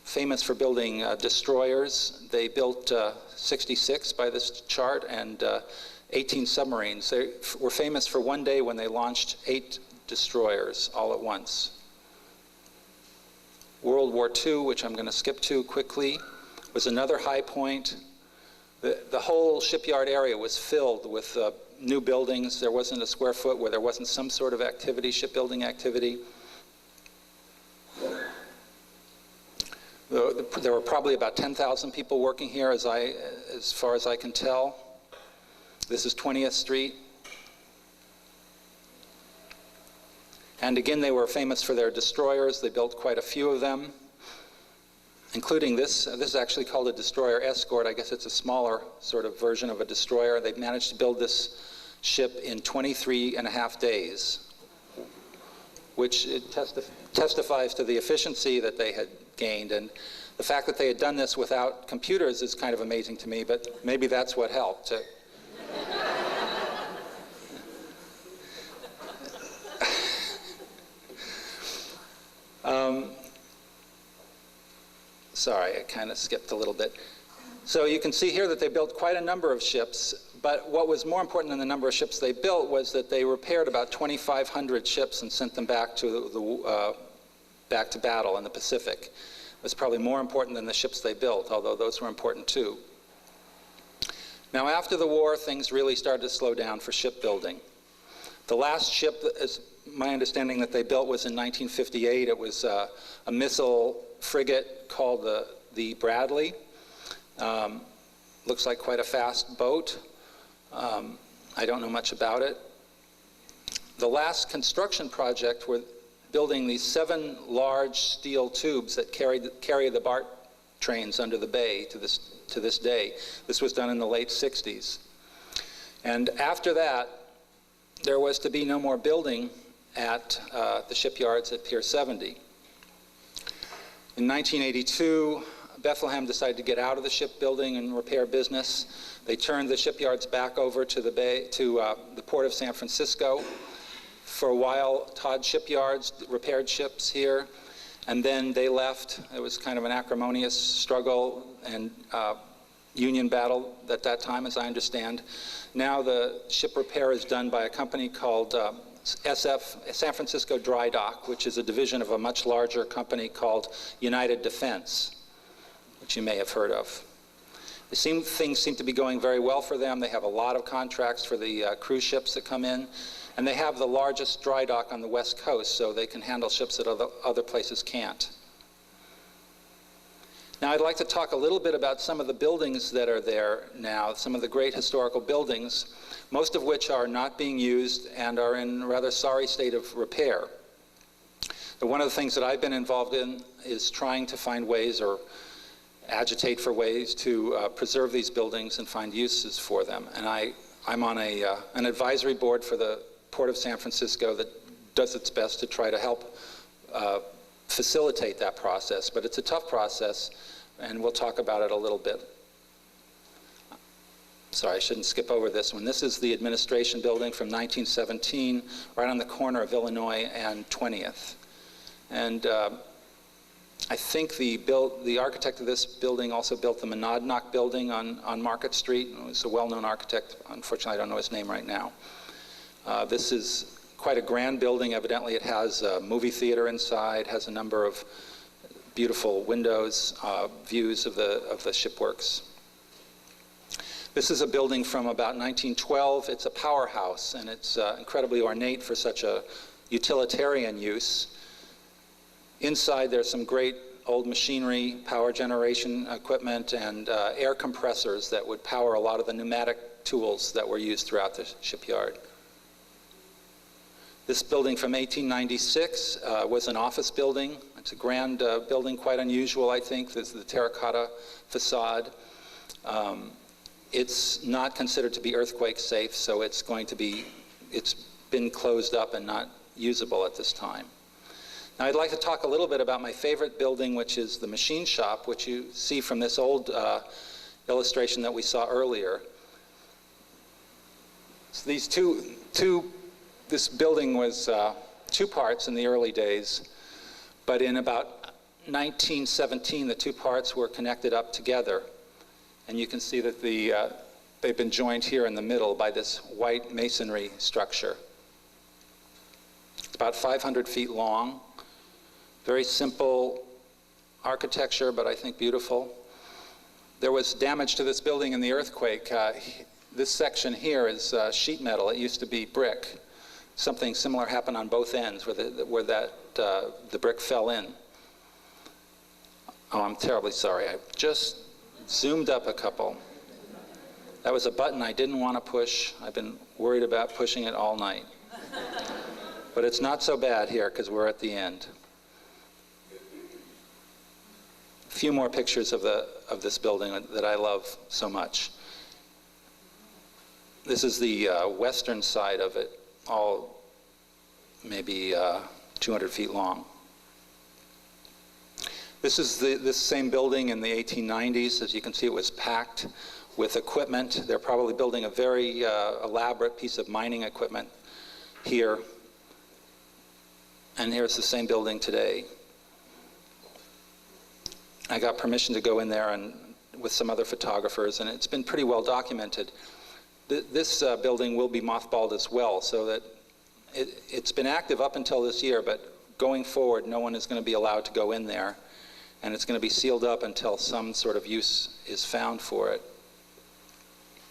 famous for building destroyers. They built 66 by this chart, and 18 submarines. They were famous for one day when they launched 8 destroyers all at once. World War II, which I'm going to skip to quickly, was another high point. The whole shipyard area was filled with new buildings. There wasn't a square foot where there wasn't some sort of activity, shipbuilding activity. There were probably about 10,000 people working here, as far as I can tell. This is 20th Street. And again, they were famous for their destroyers. They built quite a few of them, including this. This is actually called a destroyer escort. I guess it's a smaller sort of version of a destroyer. They managed to build this ship in 23.5 days, which testifies to the efficiency that they had gained. And the fact that they had done this without computers is kind of amazing to me, but maybe that's what helped. Sorry, I kind of skipped a little bit. So you can see here that they built quite a number of ships, But what was more important than the number of ships they built was that they repaired about 2,500 ships and sent them back to battle in the Pacific. It was probably more important than the ships they built, although those were important too. Now, after the war, things really started to slow down for shipbuilding. The last ship, is my understanding, that they built was in 1958. It was a missile frigate called the Bradley. Looks like quite a fast boat. I don't know much about it. The last construction project were building these 7 large steel tubes that carry the BART trains under the bay to this day. This was done in the late 60s. And after that, there was to be no more building at the shipyards at Pier 70. In 1982, Bethlehem decided to get out of the shipbuilding and repair business. They turned the shipyards back over to the bay, to the port of San Francisco. For a while, Todd Shipyards repaired ships here, and then they left. It was kind of an acrimonious struggle and union battle at that time, as I understand. Now the ship repair is done by a company called SF, San Francisco Dry Dock, which is a division of a much larger company called United Defense, which you may have heard of. Things seem to be going very well for them. They have a lot of contracts for the cruise ships that come in, and they have the largest dry dock on the West Coast, so they can handle ships that other places can't. Now, I'd like to talk a little bit about some of the buildings that are there now, some of the great historical buildings, most of which are not being used and are in a rather sorry state of repair. One of the things that I've been involved in is trying to find ways, or agitate for ways, to preserve these buildings and find uses for them. And I'm on an advisory board for the Port of San Francisco that does its best to try to help facilitate that process. But it's a tough process, and we'll talk about it a little bit. Sorry, I shouldn't skip over this one. This is the administration building from 1917, right on the corner of Illinois and 20th. And I think the architect of this building also built the Monadnock building on Market Street. He was a well-known architect. Unfortunately, I don't know his name right now. This is quite a grand building. Evidently, it has a movie theater inside, has a number of beautiful windows, views of the shipworks. This is a building from about 1912. It's a powerhouse, and it's incredibly ornate for such a utilitarian use. Inside, there's some great old machinery, power generation equipment, and air compressors that would power a lot of the pneumatic tools that were used throughout the shipyard. This building from 1896 was an office building. It's a grand building, quite unusual, I think. There's the terracotta facade. It's not considered to be earthquake safe, so it's been closed up and not usable at this time. Now, I'd like to talk a little bit about my favorite building, which is the machine shop, which you see from this old illustration that we saw earlier. So this building was 2 parts in the early days, but in about 1917, the 2 parts were connected up together. And you can see that they've been joined here in the middle by this white masonry structure. It's about 500 feet long. Very simple architecture, but I think beautiful. There was damage to this building in the earthquake. This section here is sheet metal. It used to be brick. Something similar happened on both ends where the brick fell in. Oh, I'm terribly sorry. I just zoomed up a couple. That was a button I didn't want to push. I've been worried about pushing it all night. But it's not so bad here because we're at the end. A few more pictures of this building that I love so much. This is the western side of it, all maybe 200 feet long. This is this same building in the 1890s. As you can see, it was packed with equipment. They're probably building a very elaborate piece of mining equipment here. And here's the same building today. I got permission to go in there and with some other photographers, and it's been pretty well documented. this building will be mothballed as well, so that it's been active up until this year, but going forward, no one is going to be allowed to go in there, and it's going to be sealed up until some sort of use is found for it.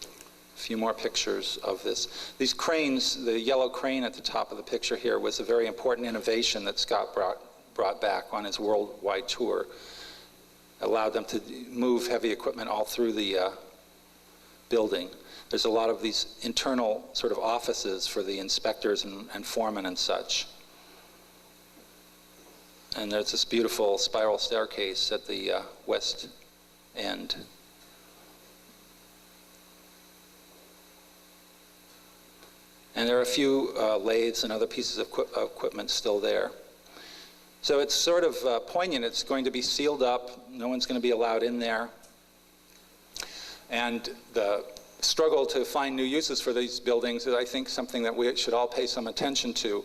A few more pictures of this. These cranes, the yellow crane at the top of the picture here was a very important innovation that Scott brought back on his worldwide tour. Allowed them to move heavy equipment all through the building. There's a lot of these internal sort of offices for the inspectors and foremen and such. And there's this beautiful spiral staircase at the west end. And there are a few lathes and other pieces of equipment still there. So it's sort of poignant. It's going to be sealed up. No one's going to be allowed in there. And the struggle to find new uses for these buildings is, I think, something that we should all pay some attention to.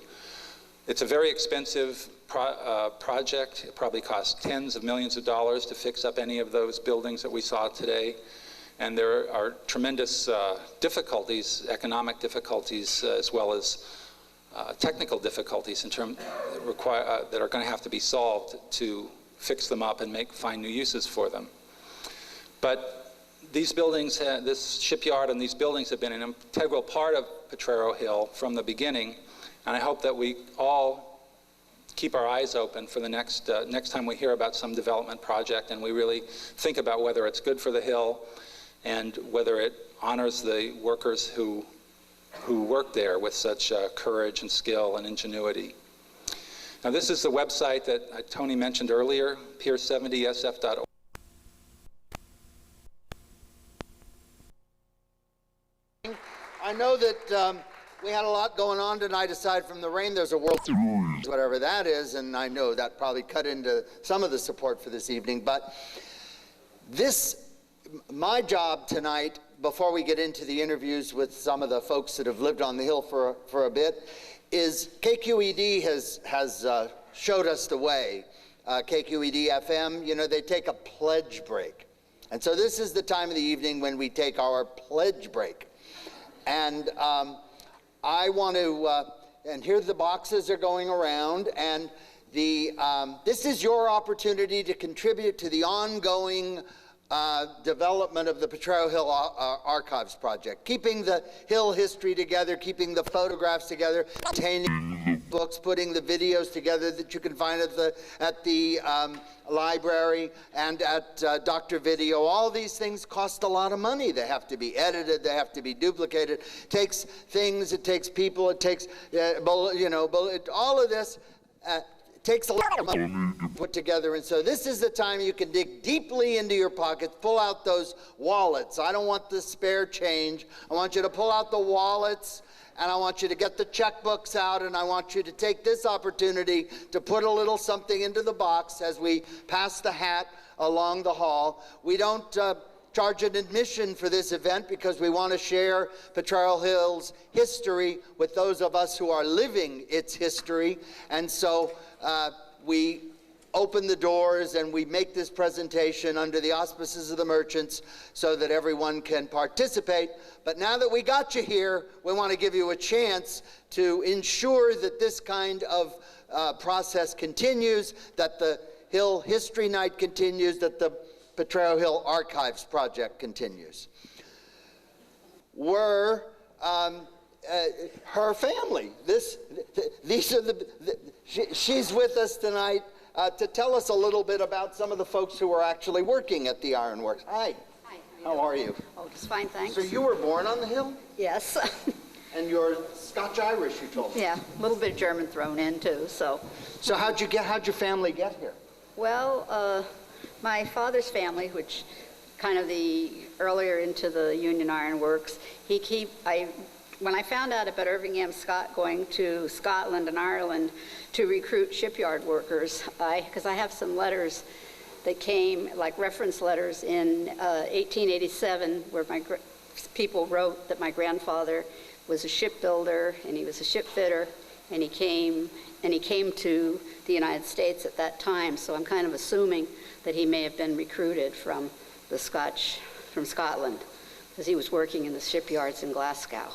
It's a very expensive project. It probably costs tens of millions of dollars to fix up any of those buildings that we saw today. And there are tremendous difficulties, economic difficulties, as well as technical difficulties in terms that are going to have to be solved to fix them up and find new uses for them. But these buildings, this shipyard and these buildings have been an integral part of Potrero Hill from the beginning, and I hope that we all keep our eyes open for the next time we hear about some development project, and we really think about whether it's good for the hill and whether it honors the workers who work there with such courage and skill and ingenuity. Now, this is the website that Tony mentioned earlier, pier70sf.org. I know that we had a lot going on tonight aside from the rain. There's a world, whatever that is, and I know that probably cut into some of the support for this evening. But my job tonight, before we get into the interviews with some of the folks that have lived on the hill for a bit, is KQED has showed us the way. KQED FM, you know, they take a pledge break. And so this is the time of the evening when we take our pledge break. And I want to, and here the boxes are going around, and this is your opportunity to contribute to the ongoing development of the Potrero Hill Archives Project, keeping the hill history together, keeping the photographs together, maintaining books, putting the videos together that you can find at the library and at Dr. Video. All these things cost a lot of money. They have to be edited, they have to be duplicated. It takes things, it takes people, it takes, all of this takes a lot of money to put together. And so this is the time you can dig deeply into your pockets, pull out those wallets. I don't want the spare change. I want you to pull out the wallets, and I want you to get the checkbooks out, and I want you to take this opportunity to put a little something into the box as we pass the hat along the hall. We don't charge an admission for this event because we want to share Potrero Hill's history with those of us who are living its history. And so we open the doors and we make this presentation under the auspices of the merchants so that everyone can participate. But now that we got you here, we want to give you a chance to ensure that this kind of process continues, that the Hill History Night continues, that the Potrero Hill Archives Project continues. Her family. She's with us tonight to tell us a little bit about some of the folks who are actually working at the ironworks. Hi. Hi. How are you? Oh, just fine, thanks. So you were born on the hill? Yes. And you're Scotch-Irish, you told me. Yeah, a little bit of German thrown in too, so. So how'd your family get here? Well, my father's family, which kind of the earlier into the Union Iron Works, when I found out about Irving M. Scott going to Scotland and Ireland to recruit shipyard workers, because I have some letters that came, like reference letters in 1887, where people wrote that my grandfather was a shipbuilder and he was a shipfitter, and he came to the United States at that time. So I'm kind of assuming that he may have been recruited from Scotland. because he was working in the shipyards in Glasgow.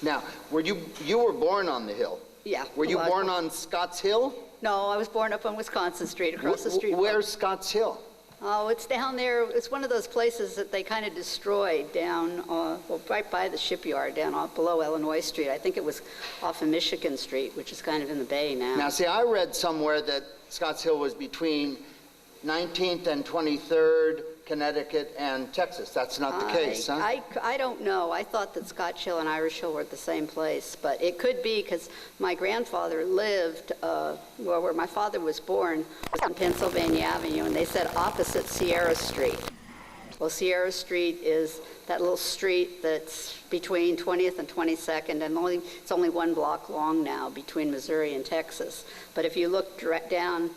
Now, you were born on the hill? Yeah. Were you born on Scotts Hill? No, I was born up on Wisconsin Street, across the street. Where's Scotts Hill? Oh, it's down there. It's one of those places that they kind of destroyed down, well, right by the shipyard, down off below Illinois Street. I think it was off of Michigan Street, which is kind of in the bay now. Now, see, I read somewhere that Scotts Hill was between 19th and 23rd, Connecticut and Texas. That's not the case, huh? I don't know. I thought that Scotch Hill and Irish Hill were at the same place, but it could be because my grandfather lived, where my father was born was on Pennsylvania Avenue, and they said opposite Sierra Street. Well, Sierra Street is that little street that's between 20th and 22nd, and it's only 1 block long now between Missouri and Texas. But if you look direct down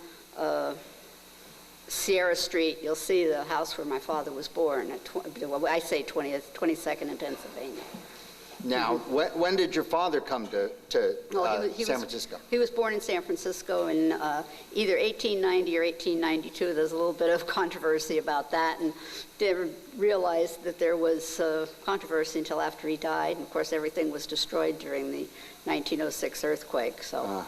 Sierra Street, you'll see the house where my father was born, I say 22nd in Pennsylvania. Now, when did your father come to San Francisco? He was born in San Francisco in either 1890 or 1892. There's a little bit of controversy about that, and didn't realize that there was controversy until after he died. And of course, everything was destroyed during the 1906 earthquake. So.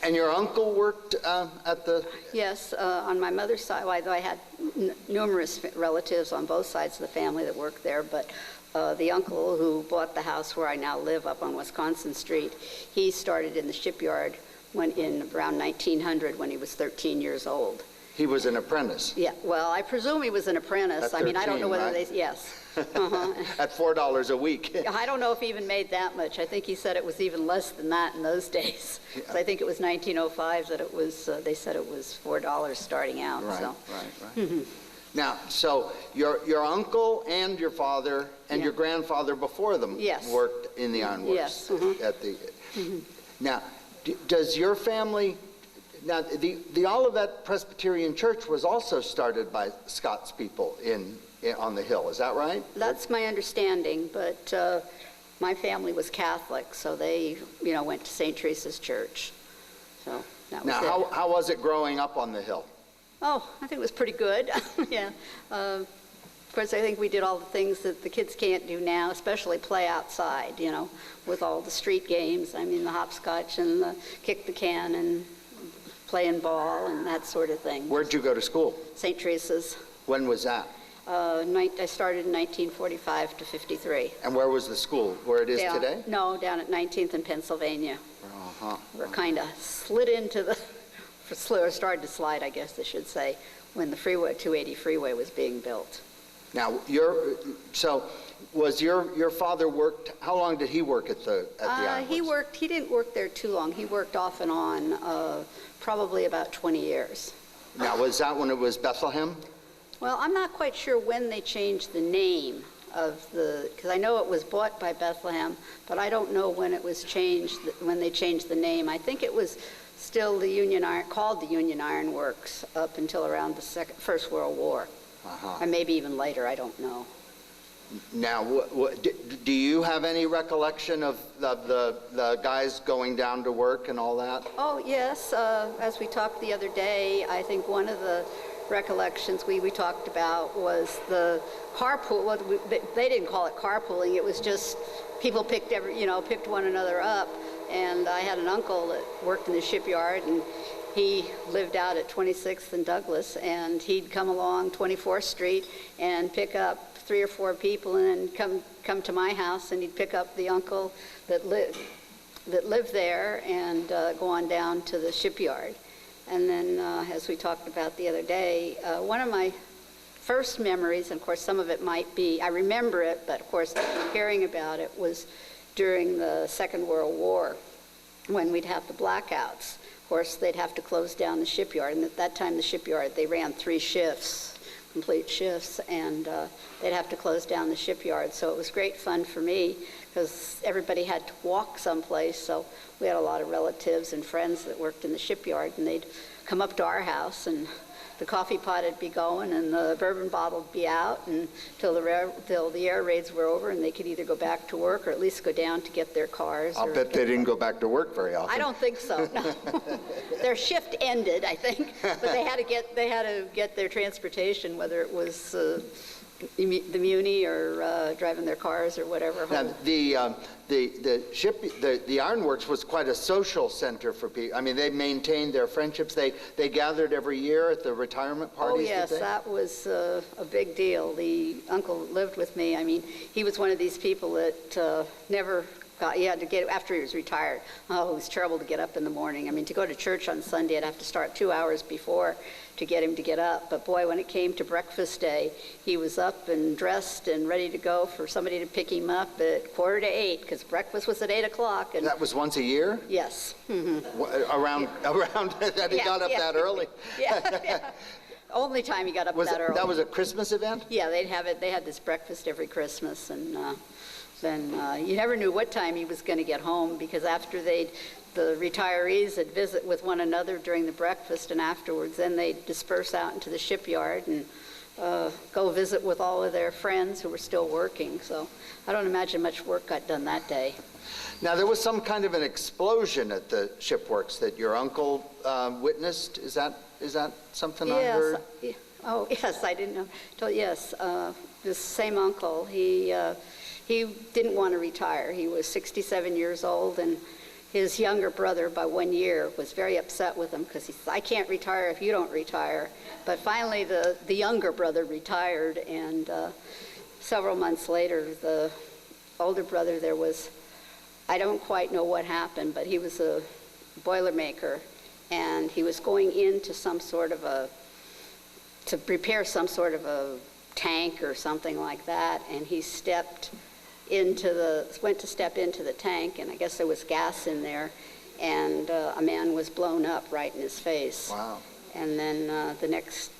And your uncle worked at the? Yes, on my mother's side. Well, I had numerous relatives on both sides of the family that worked there, but the uncle who bought the house where I now live up on Wisconsin Street, he started in the shipyard in around 1900 when he was 13 years old. He was an apprentice? Yeah, well, I presume he was an apprentice. At 13, I mean, I don't know whether right? yes. At $4 a week. I don't know if he even made that much. I think he said it was even less than that in those days. Yeah. I think it was 1905 that it was, they said it was $4 starting out. Right, so. right. Now, so your uncle and your father and your grandfather before them worked in the ironworks. Yes. At the. Now, does your family? Now, the Olivet Presbyterian Church was also started by Scots people on the hill. Is that right? That's my understanding, but my family was Catholic, so they, went to St. Teresa's Church. So that was now, how was it growing up on the hill? Oh, I think it was pretty good. Yeah. Of course, I think we did all the things that the kids can't do now, especially play outside, with all the street games. I mean, the hopscotch and the kick the can and playing ball and that sort of thing. Where'd you go to school? St. Teresa's. When was that? I started in 1945 to 53. And where was the school? Where it is today? No, down at 19th in Pennsylvania. We're kind of slid into the... or started to slide, I guess I should say, when the 280 freeway was being built. Now, was your father worked? How long did he work at the ironworks? He didn't work there too long. He worked off and on, probably about 20 years. Now, was that when it was Bethlehem? Well, I'm not quite sure when they changed the name of because I know it was bought by Bethlehem, but I don't know when it was changed, when they changed the name. I think it was still called the Union Iron Works up until around the First World War. Or maybe even later, I don't know. Now, do you have any recollection of the guys going down to work and all that? Oh, yes. As we talked the other day, I think one of the recollections we talked about was the carpool. Well, they didn't call it carpooling. It was just people picked one another up. And I had an uncle that worked in the shipyard, and he lived out at 26th and Douglas, and he'd come along 24th Street and pick up 3 or 4 people and then come to my house, and he'd pick up the uncle that lived there and go on down to the shipyard. And then, as we talked about the other day, one of my first memories, and of course some of it might be, I remember it, but of course hearing about it was during the Second World War, when we'd have the blackouts. Of course, they'd have to close down the shipyard, and at that time the shipyard, they ran 3 shifts, complete shifts, and they'd have to close down the shipyard. So it was great fun for me, because everybody had to walk someplace, so we had a lot of relatives and friends that worked in the shipyard, and they'd come up to our house, and the coffee pot would be going and the bourbon bottle would be out until the air raids were over, and they could either go back to work or at least go down to get their cars. I'll bet they didn't go back to work very often. I don't think so, no. Their shift ended, I think, but they had to get their transportation, whether it was the Muni or driving their cars or whatever. Now, the Ironworks was quite a social center for people. I mean, they maintained their friendships. They gathered every year at the retirement parties. Oh yes, that was a big deal. The uncle lived with me. I mean, he was one of these people that never got. He had to get after he was retired. Oh, it was terrible to get up in the morning. I mean, to go to church on Sunday, I'd have to start 2 hours before to get him to get up. But boy, when it came to breakfast day, he was up and dressed and ready to go for somebody to pick him up at 7:45, because breakfast was at 8 o'clock. And that was once a year? Yes. Mm-hmm. Around that he got up that early? Yeah. Only time he got up that early. That was a Christmas event? Yeah, they'd have it. They had this breakfast every Christmas, and then you never knew what time he was going to get home, because after the retirees would visit with one another during the breakfast, and afterwards then they'd disperse out into the shipyard and go visit with all of their friends who were still working. So I don't imagine much work got done that day. Now, there was some kind of an explosion at the shipworks that your uncle witnessed. Is that something I heard? Oh, yes, I didn't know. Yes, this same uncle, he didn't want to retire. He was 67 years old, and his younger brother, by 1 year, was very upset with him because he said, I can't retire if you don't retire. But finally, the younger brother retired, and several months later, the older brother, I don't quite know what happened, but he was a Boilermaker, and he was going into to prepare some sort of a tank or something like that, and he went to step into the tank, and I guess there was gas in there, and a man was blown up right in his face. Wow. And then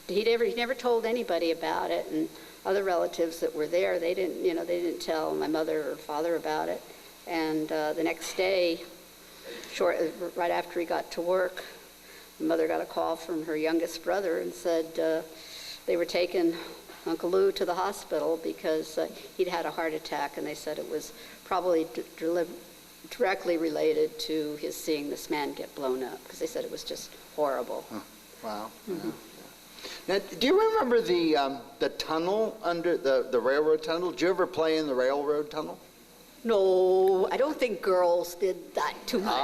he never told anybody about it, and other relatives that were there, they didn't tell my mother or father about it. And the next day, right after he got to work, my mother got a call from her youngest brother and said they were taking Uncle Lou to the hospital because he'd had a heart attack, and they said it was probably directly related to his seeing this man get blown up, because they said it was just horrible. Huh. Wow. Mm-hmm. Now, do you remember the tunnel under the railroad tunnel? Did you ever play in the railroad tunnel? No, I don't think girls did that too much.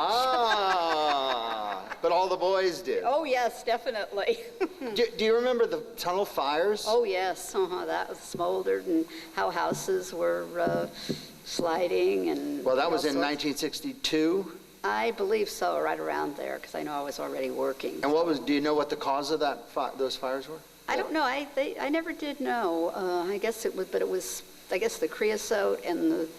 But all the boys did. Oh, yes, definitely. Do you remember the tunnel fires? Oh, yes. That was smoldered, and how houses were sliding. And well, that was in 1962? I believe so, right around there, because I know I was already working. And do you know what the cause of those fires were? I don't know. I never did know. I guess the creosote and the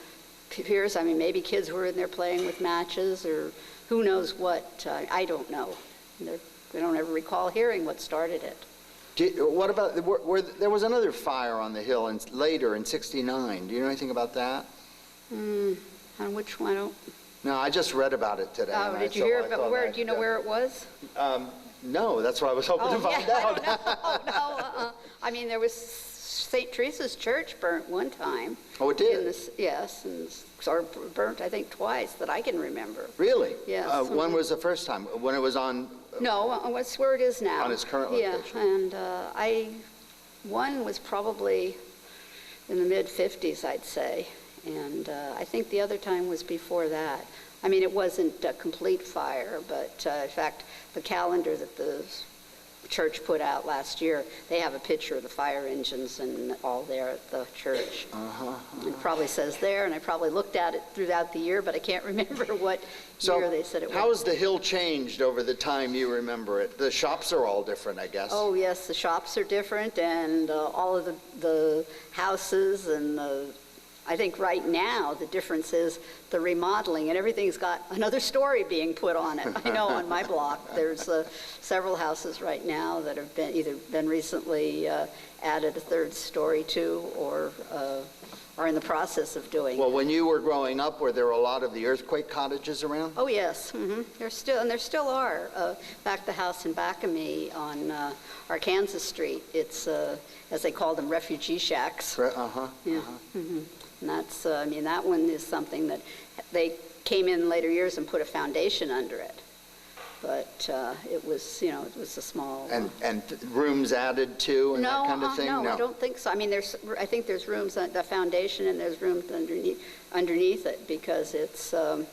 Piers. I mean, maybe kids were in there playing with matches, or who knows what. I don't know. I don't ever recall hearing what started it. What about, there was another fire on the hill later in '69. Do you know anything about that? On which one? I don't. No, I just read about it today. Oh, did you hear about where? Do you know where it was? No, that's what I was hoping to find out. No. I mean, there was St. Teresa's Church burnt one time. Oh, it did? Yes, or burnt, I think, twice that I can remember. Really? Yes. When was the first time? When it was on? No, that's where it is now. On its current location? Yeah, and one was probably in the mid-50s, I'd say. And I think the other time was before that. I mean, it wasn't a complete fire, but in fact, the calendar that the church put out last year, they have a picture of the fire engines and all there at the church. It probably says there, and I probably looked at it throughout the year, but I can't remember what year they said it was. How has the hill changed over the time you remember it? The shops are all different, I guess. Oh, yes, the shops are different, and all of the houses and I think right now the difference is the remodeling, and everything's got another story being put on it. I know on my block there's several houses right now that have been recently added a third story to, or are in the process of doing. Well, when you were growing up, were there a lot of the earthquake cottages around? Oh yes, there still are. In fact, the house in back of me on Arkansas Street, it's as they call them, refugee shacks. Yeah. And that's, that one is something that they came in later years and put a foundation under it. But it was, you know, it was a small. And rooms added too and that kind of thing? No, I don't think so. I mean, I think there's rooms at the foundation and there's rooms underneath it because it's, and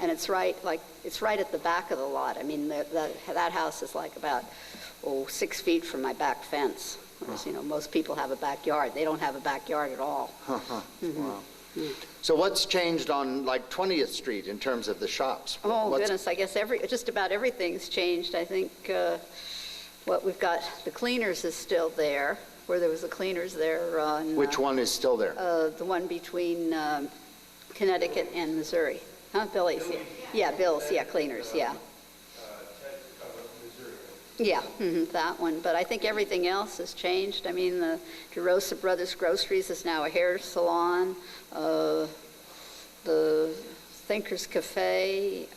it's right at the back of the lot. I mean, that house is like about, 6 feet from my back fence. Whereas, you know, most people have a backyard. They don't have a backyard at all. Mm-hmm. Wow. So what's changed on like 20th Street in terms of the shops? Goodness, I guess just about everything's changed. I think what we've got, the cleaners is still there, where there was the cleaners there on... Which one is still there? The one between Connecticut and Missouri. Huh, Billy's? Yeah, Bill's, yeah, cleaners, yeah. Yeah, that one. But I think everything else has changed. I mean, the DeRosa Brothers Groceries is now a hair salon. The Thinkers Cafe,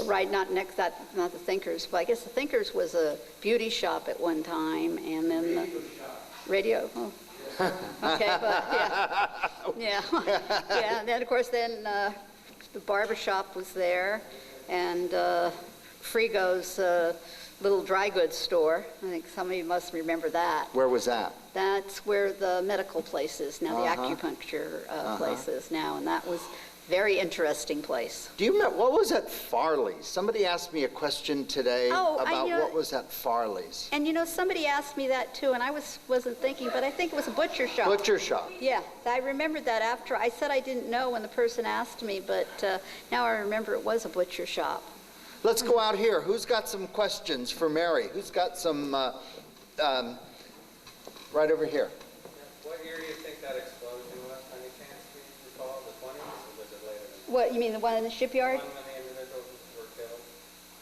right, not the Thinkers, but I guess the Thinkers was a beauty shop at one time, and then the radio. Oh. Okay, but yeah, yeah. And then of course, the barber shop was there, and Frigo's little dry goods store. I think some of you must remember that. Where was that? That's where the medical place is now, the acupuncture place is now, and that was a very interesting place. Do you remember, what was at Farley's? Somebody asked me a question today about what was at Farley's. And you know, somebody asked me that too, and I wasn't thinking, but I think it was a butcher shop. Butcher shop. Yeah, I remembered that after. I said I didn't know when the person asked me, but now I remember it was a butcher shop. Let's go out here. Who's got some questions for Mary? Who's got some, right over here? What year do you think that explosion was, by any chance? Do you recall, the 20s, or was it later than that? What, you mean the one in the shipyard? The one when the individuals were killed?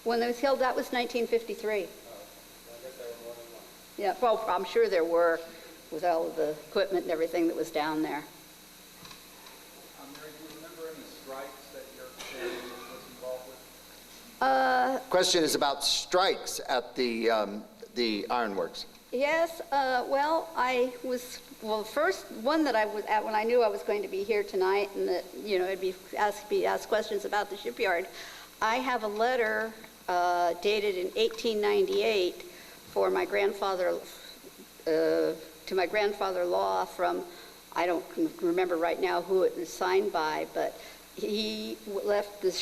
When they was killed, that was 1953. I guess there were more than one. Yeah, well, I'm sure there were, with all of the equipment and everything that was down there. Mary, do you remember any strikes that your family was involved with? Question is about strikes at the ironworks. Yes, well, the first one that I was at when I knew I was going to be here tonight and that, you know, I'd be asked questions about the shipyard, I have a letter dated in 1898 for my grandfather, to my grandfather-in-law from, I don't remember right now who it was signed by, but he left the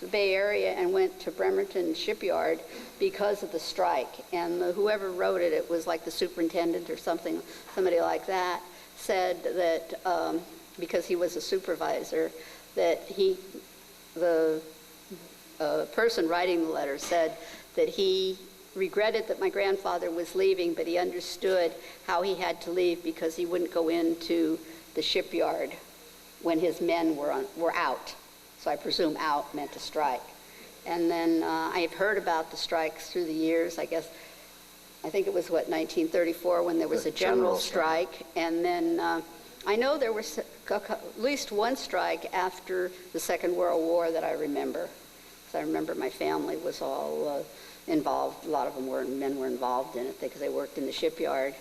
Bay Area and went to Bremerton Shipyard because of the strike. And whoever wrote it, it was like the superintendent or something, somebody like that, said that because he was a supervisor, that the person writing the letter said that he regretted that my grandfather was leaving, but he understood how he had to leave because he wouldn't go into the shipyard when his men were out. So I presume out meant a strike. And then I've heard about the strikes through the years. I think it was, 1934 when there was a general strike. And then I know there was at least one strike after the Second World War that I remember. Because I remember my family was all involved. A lot of men were involved in it because they worked in the shipyard.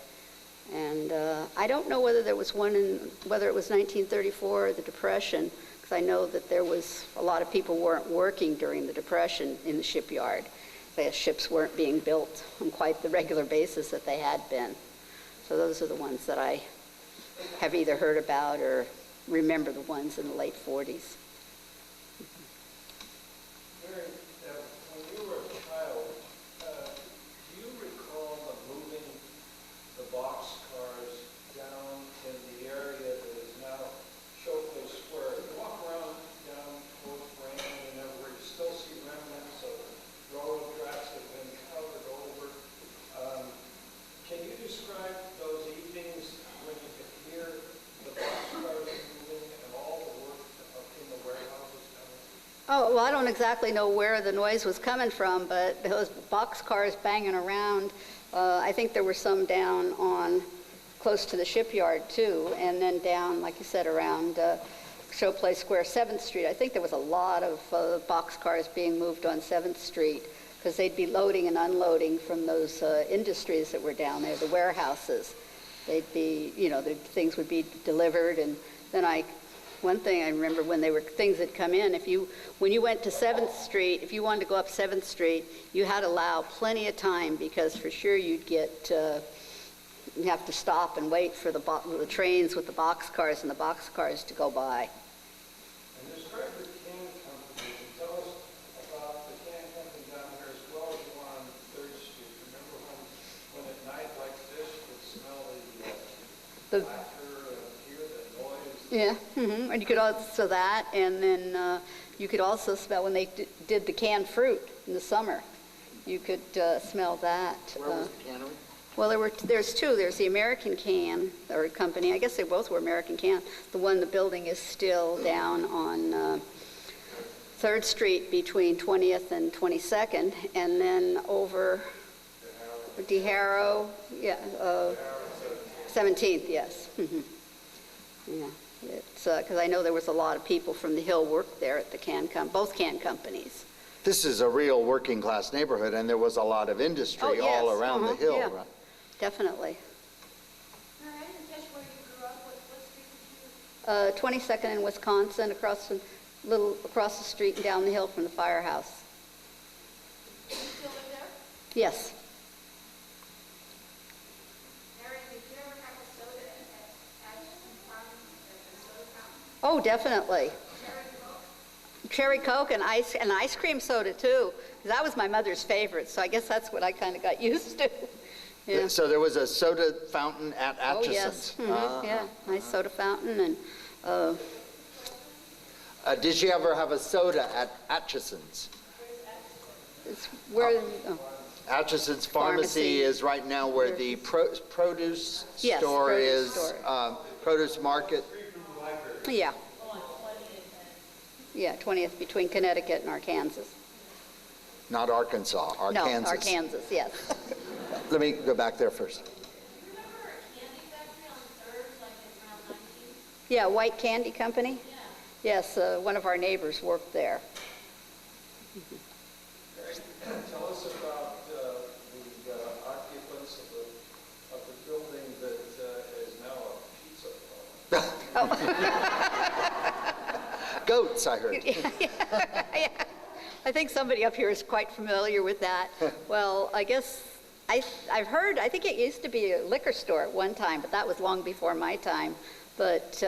And I don't know whether there was whether it was 1934 or the Depression, because I know that there was a lot of people weren't working during the Depression in the shipyard. The ships weren't being built on quite the regular basis that they had been. So those are the ones that I have either heard about or remember, the ones in the late 40s. Mary, when you were a child, do you recall moving the boxcars down in the area that is now Showplace Square? You walk around down towards Brandon and where you still see remnants of railroad tracks that have been covered over. Can you describe those evenings when you could hear the boxcars moving and all the work up in the warehouses down there? Oh, well, I don't exactly know where the noise was coming from, but those boxcars banging around, I think there were some down on close to the shipyard too, and then down, like you said, around Showplace Square, 7th Street. I think there was a lot of boxcars being moved on 7th Street because they'd be loading and unloading from those industries that were down there, the warehouses. They'd be, you know, the things would be delivered, and then I One thing I remember when they were things that come in, when you went to 7th Street, if you wanted to go up 7th Street, you had to allow plenty of time because for sure you have to stop and wait for the trains with the boxcars and the boxcars to go by. And describe the can company. Tell us about the can company down here as well as the one on 3rd Street. Remember when at night like this, you could smell the lacquer and hear the noise? Yeah, and you could also that, and then you could also smell when they did the canned fruit in the summer. You could smell that. Where was the cannery? Well, there's two. There's the American Can, or company. I guess they both were American Can. The one, the building is still down on 3rd Street between 20th and 22nd, and then over Haro, yeah, 17th, yes. Yeah, it's because I know there was a lot of people from the Hill worked there at the both can companies. This is a real working class neighborhood, and there was a lot of industry all around the hill. Yeah, right? definitely. Mary, I didn't catch where you grew up. What street did you? 22nd in Wisconsin, across the street and down the hill from the firehouse. Do you still live there? Yes. Mary, did you ever have a soda at Atchison Fountain, at the soda fountain? Oh, definitely. Cherry Coke? Cherry Coke and ice cream soda too. That was my mother's favorite, so I guess that's what I kind of got used to. Yeah. So there was a soda fountain at Oh, Atchison's. yes. Yeah, nice soda fountain. And Did you ever have a soda at Atchison's? it's where, Atchison's Pharmacy. Pharmacy is right now where the produce Yes, store produce is, store. produce market. yeah. Yeah, 20th between Connecticut and Arkansas. Not Arkansas, No, Arkansas. Arkansas, yes. Let me go back there first. Remember a candy factory on 3rd, like in around 19? Yeah, White Candy Company? Yeah. Yes, one of our neighbors worked there. Tell us about the occupants of the building that is now a pizza parlor. Goats, I heard. Yeah. I think somebody up here is quite familiar with that. Well, I guess I've heard, I think it used to be a liquor store at one time, but that was long before my time. But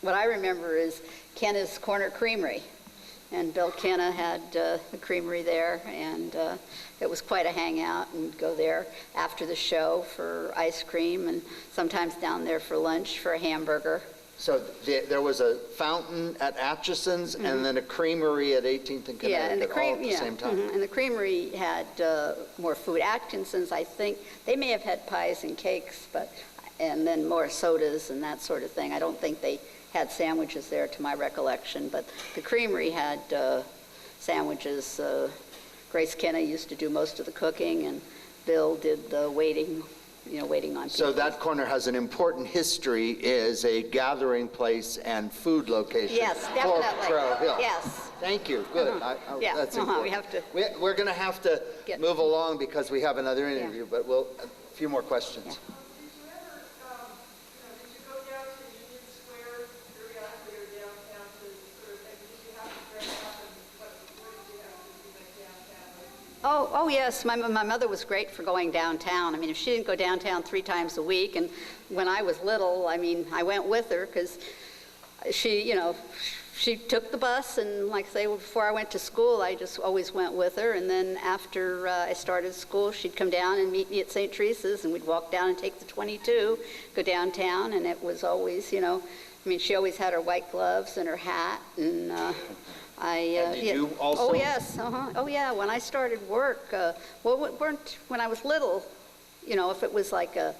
what I remember is Kenna's Corner Creamery. And Bill Kenna had the creamery there, and it was quite a hangout, and go there after the show for ice cream, and sometimes down there for lunch for a hamburger. So there was a fountain at Atchison's and then a creamery at 18th and Yeah, and Connecticut all at the same time. And the creamery had more food. Atkinson's, I think, they may have had pies and cakes, and then more sodas and that sort of thing. I don't think they had sandwiches there to my recollection, but the creamery had sandwiches. Grace Kenna used to do most of the cooking, and Bill did the waiting on people. So that corner has an important history, is a gathering place and food location. Yes, definitely. For Potrero Hill. Yes. Thank you, good. Yeah, That's we important. have to We're going to have to get- move along because we have another interview, but a few more questions. Did you ever, did you go down to Union Square periodically or downtown to sort of, and did you have to dress up and what did you have to do when you went downtown? Oh, yes. My mother was great for going downtown. I mean, if she didn't go downtown 3 times a week, and when I was little, I mean, I went with her because she took the bus, and like I say, before I went to school, I just always went with her. And then after I started school, she'd come down and meet me at St. Teresa's, and we'd walk down and take the 22, go downtown, and it was always, she always had her white gloves and her hat, and Did you also? Oh, yes. Oh, yeah. When I started work, when I was little, if it was like a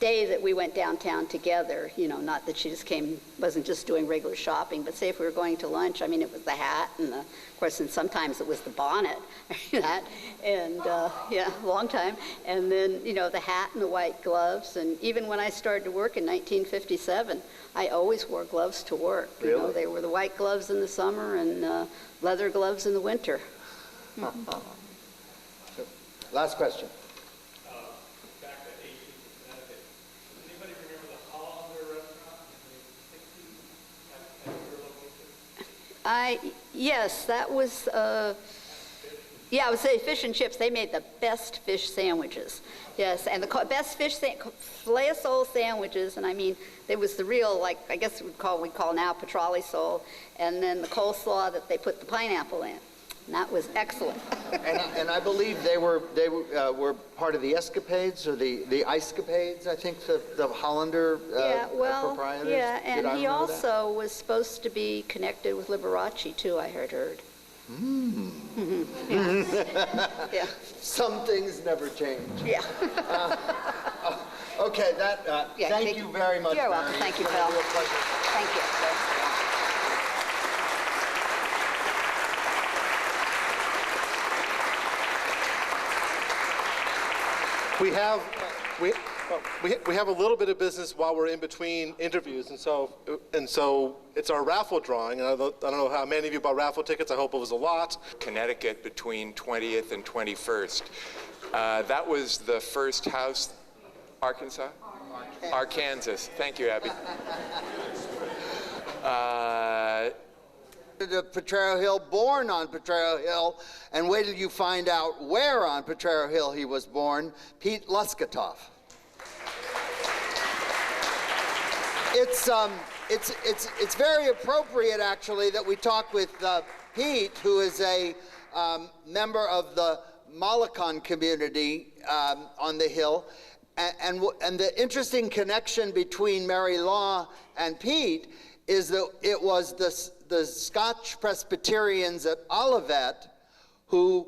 day that we went downtown together, not that she wasn't just doing regular shopping, but say if we were going to lunch, it was the hat and of course, and sometimes it was the bonnet, that, and a long time. And then, the hat and the white gloves. And even when I started to work in 1957, I always wore gloves to work. Really? They were the white gloves in the summer and leather gloves in the winter. Last question. Back to 18th and Connecticut. Does anybody remember the Hollander restaurant? Yes, that was, yeah, I would say fish and chips. They made the best fish sandwiches. Yes, and the best filet sole sandwiches, and I mean, it was the real, like, I guess we call now petrale sole, and then the coleslaw that they put the pineapple in. And that was excellent. And I believe they were part of the escapades or the icecapades. I think the Hollander proprietors. Yeah, and he remember also was supposed to be connected with Liberace too. I heard. Yeah. Some things never change. Yeah. Okay. Thank you very much. You're welcome. Mary. Thank you, It's Phil. been a real pleasure. Thank you. We have a little bit of business while we're in between interviews, and so it's our raffle drawing. And I don't know how many of you bought raffle tickets. I hope it was a lot. Connecticut between 20th and 21st. That was the first house, Arkansas? Arkansas. Thank you, Abby. To Potrero Hill, born on Potrero Hill, and wait till you find out where on Potrero Hill he was born, Pete Loskutoff. It's very appropriate, actually, that we talk with Pete, who is a member of the Molokan community on the Hill, and the interesting connection between Mary Law and Pete is that it was the Scotch Presbyterians at Olivet who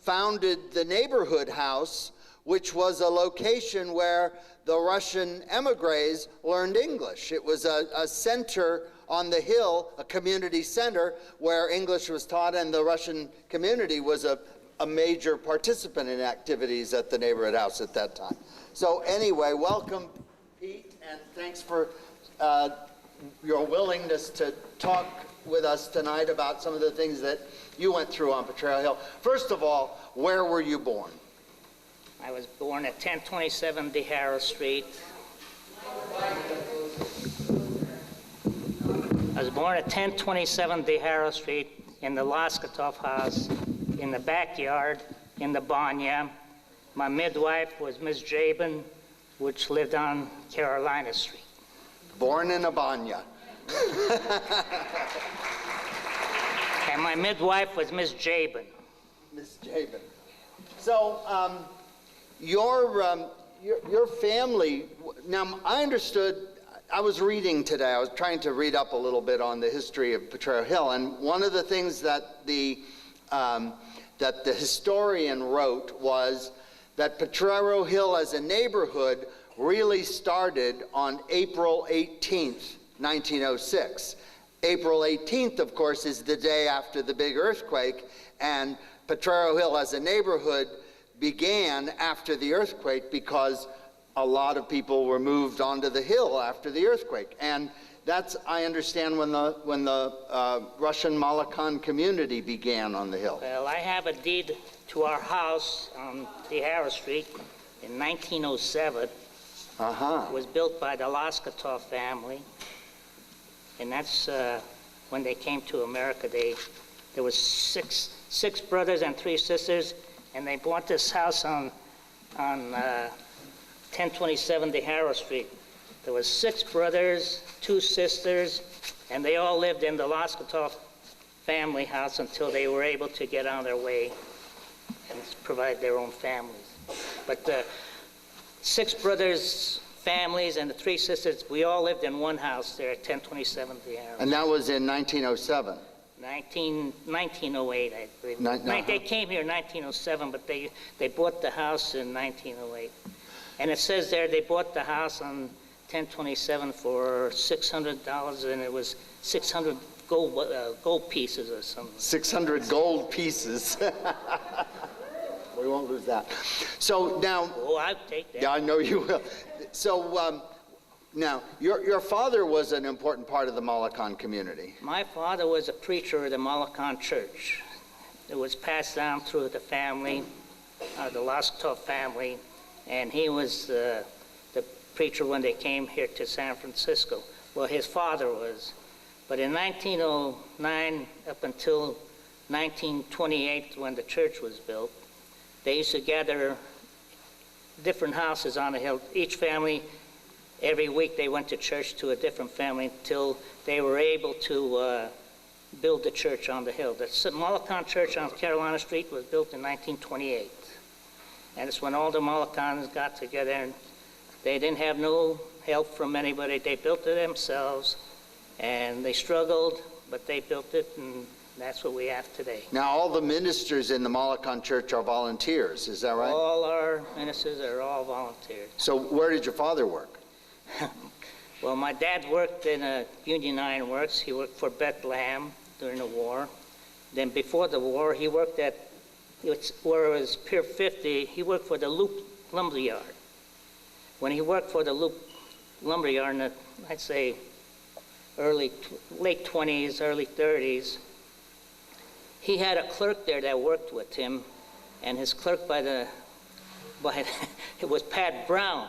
founded the neighborhood house, which was a location where the Russian emigres learned English. It was a center on the hill, a community center where English was taught, and the Russian community was a major participant in activities at the neighborhood house at that time. So anyway, welcome, Pete, and thanks for your willingness to talk with us tonight about some of the things that you went through on Potrero Hill. First of all, where were you born? I was born at 1027 Haro Street. I was born at 1027 Haro Street in the Loskutoff house, in the backyard, in the banya. My midwife was Miss Jabin, which lived on Carolina Street. Born in a banya. And my midwife was Miss Jabin. Miss Jabin. So, your family, now I understood, I was reading today, I was trying to read up a little bit on the history of Potrero Hill, and one of the things that the historian wrote was that Potrero Hill as a neighborhood really started on April 18th, 1906. April 18th, of course, is the day after the big earthquake, and Potrero Hill as a neighborhood began after the earthquake because a lot of people were moved onto the hill after the earthquake. And that's, I understand, when the Russian Molokan community began on the hill. Well, I have a deed to our house on Haro Street in 1907. It was built by the Loskutoff family, and that's when they came to America. There was six brothers and 3 sisters, and they bought this house on 1027 Haro Street. There was 6 brothers, 2 sisters, and they all lived in the Loskutoff family house until they were able to get on their way and provide their own families. But the 6 brothers' families and the 3 sisters, we all lived in one house there at 1027 Haro. And that was in 1907? 1908, I believe. They came here in 1907, but they bought the house in 1908. And it says there they bought the house on 1027 for $600, and it was 600 gold pieces or something. 600 gold pieces. We won't lose that. So now... Oh, I'll take that. Yeah, I know you will. So now, your father was an important part of the Molokan community. My father was a preacher of the Molokan church. It was passed down through the family, the Loskutoff family, and he was the preacher when they came here to San Francisco. Well, his father was But in 1909 up until 1928, when the church was built, they used to gather different houses on the hill. Each family, every week they went to church to a different family until they were able to build the church on the hill. The Molokan Church on Carolina Street was built in 1928. And it's when all the Molokans got together, and they didn't have no help from anybody. They built it themselves, and they struggled, but they built it, and that's what we have today. Now, all the ministers in the Molokan Church are volunteers, is that right? All our ministers are all volunteers. So where did your father work? Well, my dad worked in a Union Iron Works. He worked for Bethlehem during the war. Then before the war, he worked at where it was Pier 50. He worked for the Loop Lumberyard. When he worked for the Loop Lumberyard in the, I'd say, late 20s, early 30s, he had a clerk there that worked with him, and his clerk it was Pat Brown.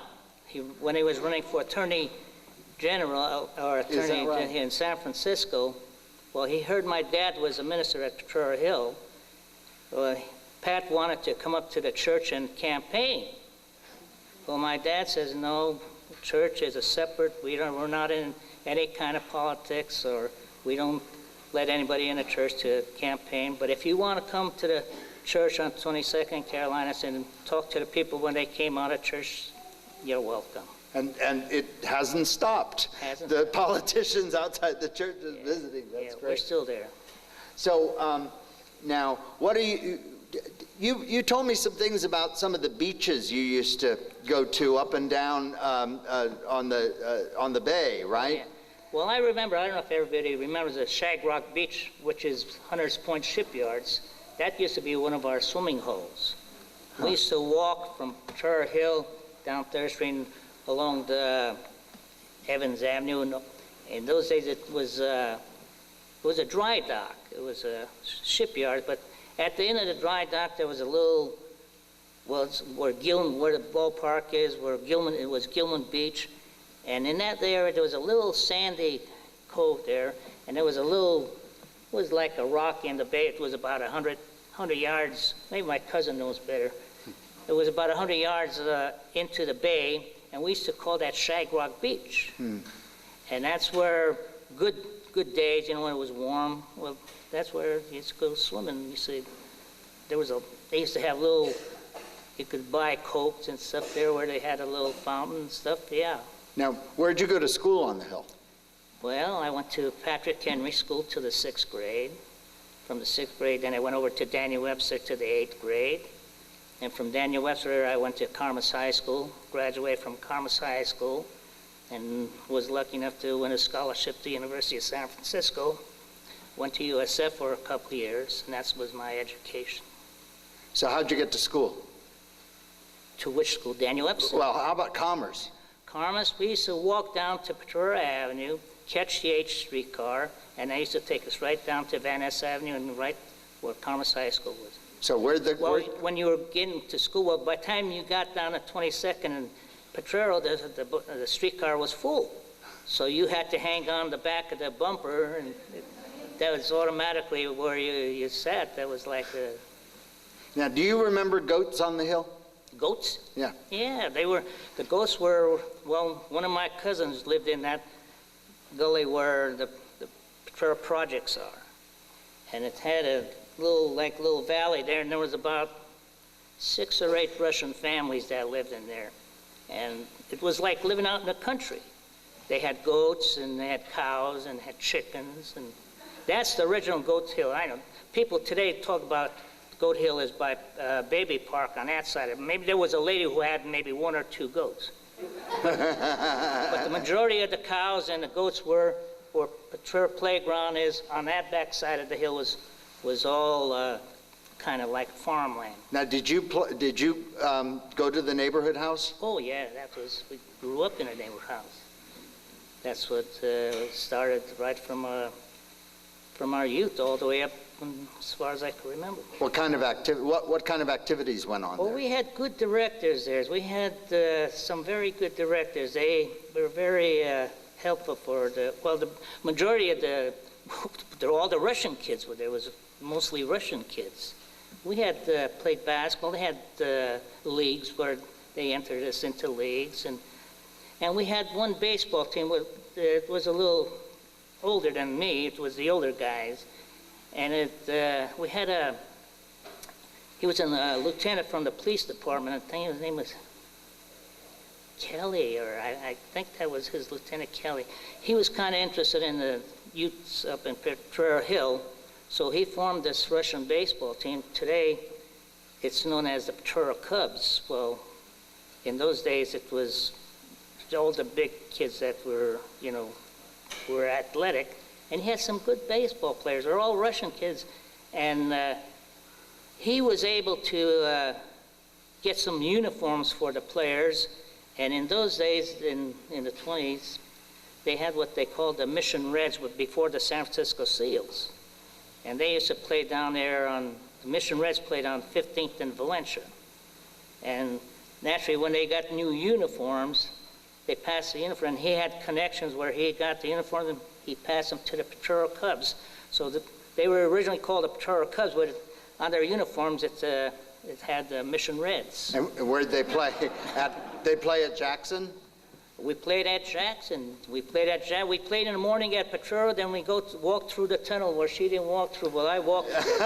When he was running for Attorney General or Attorney in San Francisco, well, he heard my dad was a minister at Potrero Hill. Pat wanted to come up to the church and campaign. Well, my dad says, no, the church is a separate, we're not in any kind of politics, or we don't let anybody in the church to campaign. But if you want to come to the church on 22nd Carolina and talk to the people when they came out of church, you're welcome. And it hasn't stopped. The politicians outside the church is visiting. That's great. We're still there. So now, what are you told me some things about some of the beaches you used to go to up and down on the bay, right? Yeah. Well, I remember, I don't know if everybody remembers the Shag Rock Beach, which is Hunters Point Shipyards. That used to be one of our swimming holes. We used to walk from Potrero Hill down 3rd Street along the Evans Avenue. And in those days, it was a dry dock. It was a shipyard, but at the end of the dry dock, there was a little, well, where the ballpark is, it was Gilman Beach. And in that area, there was a little sandy cove there, and there was a little, it was like a rock in the bay. It was about 100 yards, maybe my cousin knows better. It was about 100 yards into the bay, and we used to call that Shag Rock Beach. And that's where good days, you know, when it was warm, well, that's where you used to go swimming. You see, they used to have little, you could buy Cokes and stuff there where they had a little fountain and stuff, yeah. Now, where'd you go to school on the hill? Well, I went to Patrick Henry School to the 6th grade. From the 6th grade, then I went over to Daniel Webster to the 8th grade. And from Daniel Webster, I went to Carmus High School, graduated from Carmus High School, and was lucky enough to win a scholarship to the University of San Francisco. Went to USF for a couple of years, and that was my education. So how'd you get to school? To which school? Daniel Webster. Well, how about Commerce? Commerce, we used to walk down to Potrero Avenue, catch the H streetcar, and they used to take us right down to Van Ness Avenue and right where Commerce High School was. So when you were getting to school, well, by the time you got down to 22nd and Potrero, the streetcar was full. So you had to hang on the back of the bumper, and that was automatically where you sat. That was like a... Now, do you remember goats on the hill? Goats? Yeah. Yeah, the goats were, well, one of my cousins lived in that gully where the Potrero projects are. And it had a little valley there, and there was about 6 or 8 Russian families that lived in there. And it was like living out in the country. They had goats, and they had cows, and had chickens, and that's the original Goat Hill. I know people today talk about Goat Hill is by Baby Park on that side of it. Maybe there was a lady who had maybe 1 or 2 goats. But the majority of the cows and the goats were where Potrero Playground is on that back side of the hill was all kind of like farmland. Now, did you go to the neighborhood house? Oh yeah, we grew up in a neighborhood house. That's what started right from our youth all the way up as far as I can remember. What kind of activities went on there? Well, we had good directors there. We had some very good directors. They were very helpful for the majority of all the Russian kids were there. Was mostly Russian kids. We had played basketball. They had leagues where they entered us into leagues, and we had one baseball team. It was a little older than me. It was the older guys, and we had he was a lieutenant from the police department. I think his name was Kelly, or I think that was his Lieutenant Kelly. He was kind of interested in the youths up in Potrero Hill, so he formed this Russian baseball team. Today, it's known as the Potrero Cubs. Well, in those days, it was all the big kids that were, were athletic, and he had some good baseball players. They're all Russian kids, and he was able to get some uniforms for the players. And in those days, in the 20s, they had what they called the Mission Reds before the San Francisco Seals. And they used to play down there the Mission Reds played on 15th and Valencia. And naturally, when they got new uniforms, they passed the uniform. And he had connections where he got the uniforms and he passed them to the Potrero Cubs. So they were originally called the Potrero Cubs, but on their uniforms, it had the Mission Reds. And where'd they play? They play at Jackson? We played at Jackson. We played in the morning at Potrero, then we walk through the tunnel where she didn't walk through. Well, I walked through.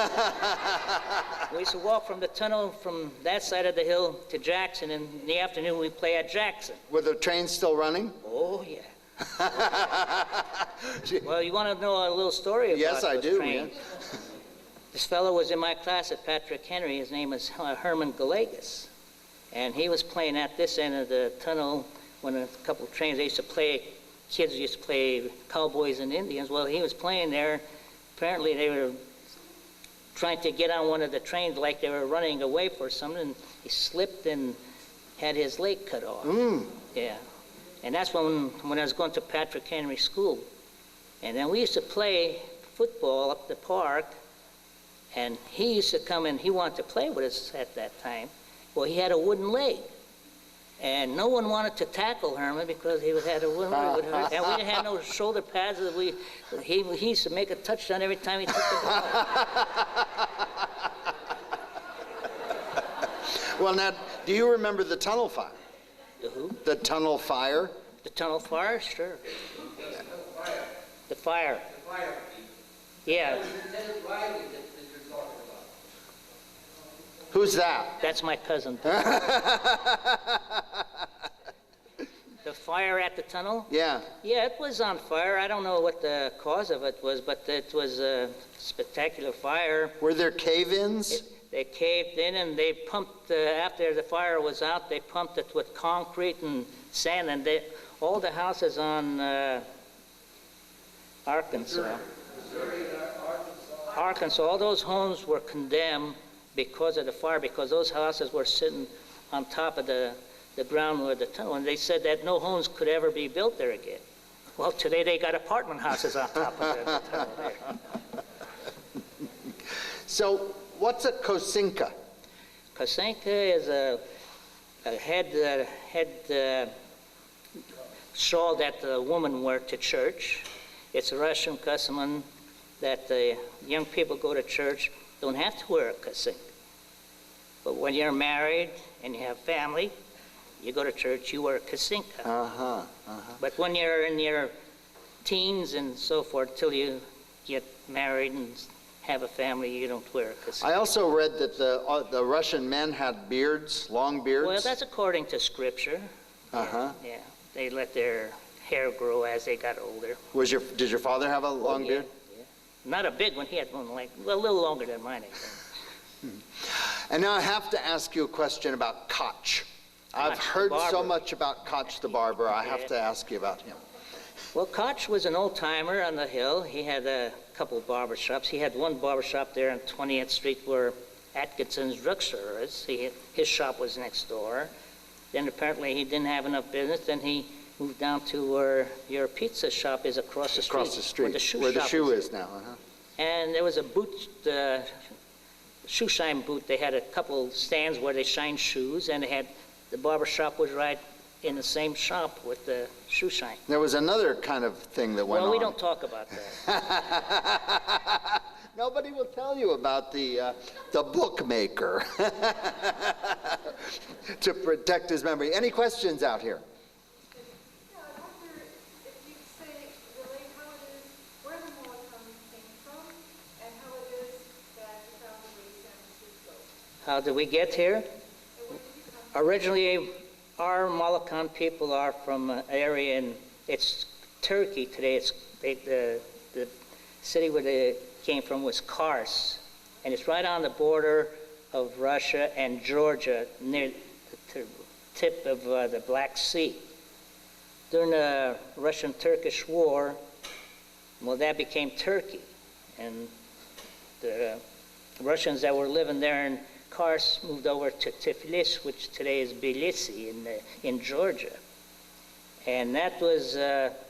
We used to walk from the tunnel from that side of the hill to Jackson, and in the afternoon we play at Jackson. Were the trains still running? Oh, yeah. Well, you want to know a little story about Yes, I those do. trains? Yeah. This fellow was in my class at Patrick Henry. His name was Herman Galagas. And he was playing at this end of the tunnel when a couple of trains, kids used to play cowboys and Indians. Well, he was playing there. Apparently they were trying to get on one of the trains like they were running away for something, and he slipped and had his leg cut off. Yeah. And that's when I was going to Patrick Henry School. And then we used to play football up the park, and he used to come in. He wanted to play with us at that time. Well, he had a wooden leg, and no one wanted to tackle Herman because he had a wooden leg. And we didn't have no shoulder pads. He used to make a touchdown every time he took the ball. Well, now, do you remember the tunnel fire? The who? The tunnel fire? The tunnel fire? Sure. The fire. The fire. Yeah. Who's that? That's my cousin. The fire at the tunnel? Yeah. Yeah, it was on fire. I don't know what the cause of it was, but it was a spectacular fire. Were there cave-ins? They caved in and they pumped, after the fire was out, they pumped it with concrete and sand, and all the houses on Arkansas, all those homes were condemned because of the fire, because those houses were sitting on top of the ground where the tunnel, and they said that no homes could ever be built there again. Well, today they got apartment houses on top of the tunnel there. So, what's a kosinka? Kosinka is a head shawl that the woman wear to church. It's a Russian custom that the young people go to church, don't have to wear a kosinka. But when you're married and you have family, you go to church, you wear a kosinka. But when you're in your teens and so forth, till you get married and have a family, you don't wear a kosinka. I also read that the Russian men had beards, long beards. Well, that's according to scripture. Yeah, they let their hair grow as they got older. Did your father have a long beard? Yeah. Not a big one. He had one like a little longer than mine, I think. And now I have to ask you a question about Koch. I've heard so much about Koch the barber. I have to ask you about him. Well, Koch was an old-timer on the hill. He had a couple of barber shops. He had one barber shop there on 20th Street where Atkinson's drugstore is. His shop was next door. Then apparently he didn't have enough business. Then he moved down to where your pizza shop is across the street. Across the street, where the shoe is now. And there was a boot, shoe shine booth. They had a couple stands where they shined shoes, and they had the barber shop was right in the same shop with the shoe shine. There was another kind of thing that went on. Well, we don't talk about that. Nobody will tell you about the bookmaker to protect his memory. Any questions out here? Yeah, I wonder if you'd say, relate how it is, where the Molokan came from, and how it is that you found the way to San Francisco. How did we get here? And where did you come Originally, our Molokan people are from an area in, it's Turkey today. It's the city where they came from was Kars, and it's right on the border of Russia and Georgia, near the tip of the Black Sea. During the Russian-Turkish War, well, that became Turkey, and the Russians that were living there in Kars moved over to Tiflis, which today is Tbilisi in Georgia. And that was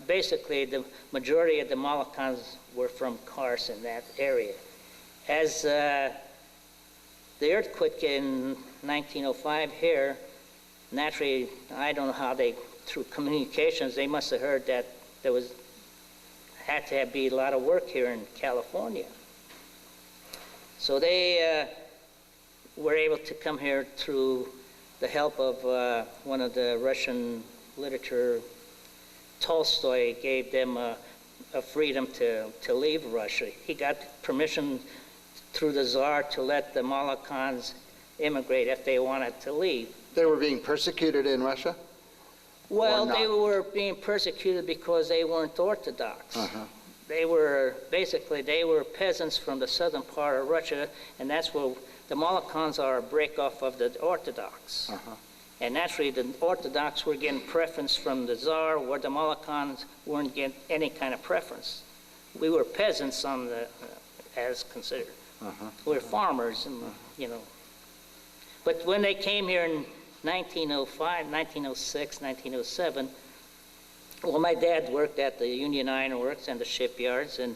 basically the majority of the Molokans were from Kars in that area. As the earthquake in 1905 here, naturally, I don't know how they, through communications, they must have heard that there had to be a lot of work here in California. So they were able to come here through the help of one of the Russian literature. Tolstoy gave them a freedom to leave Russia. He got permission through the Tsar to let the Molokans immigrate if they wanted to leave. They were being persecuted in Russia? Well, they were being persecuted because they weren't Orthodox. They were, basically, they were peasants from the southern part of Russia, and that's where the Molokans are a break-off of the Orthodox. And naturally, the Orthodox were getting preference from the Tsar, where the Molokans weren't getting any kind of preference. We were peasants on the, as considered. We were farmers, and, you know. But when they came here in 1905, 1906, 1907, well, my dad worked at the Union Iron Works and the shipyards, and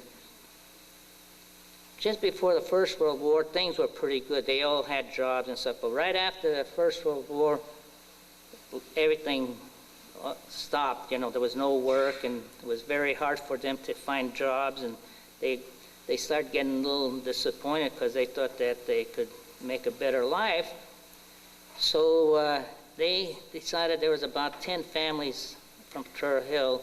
just before the First World War, things were pretty good. They all had jobs and stuff, but right after the First World War, everything stopped. You know, there was no work, and it was very hard for them to find jobs, and they started getting a little disappointed because they thought that they could make a better life. So they decided there was about 10 families from Potrero Hill,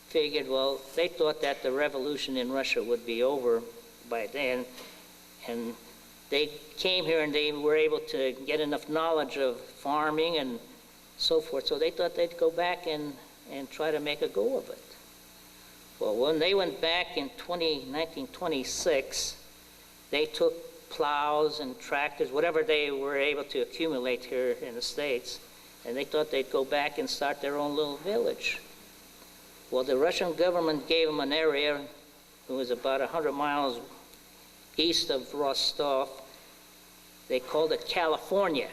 figured, well, they thought that the revolution in Russia would be over by then, and they came here and they were able to get enough knowledge of farming and so forth, so they thought they'd go back and try to make a go of it. Well, when they went back in 1926, they took plows and tractors, whatever they were able to accumulate here in the States, and they thought they'd go back and start their own little village. Well, the Russian government gave them an area that was about 100 miles east of Rostov. They called it California.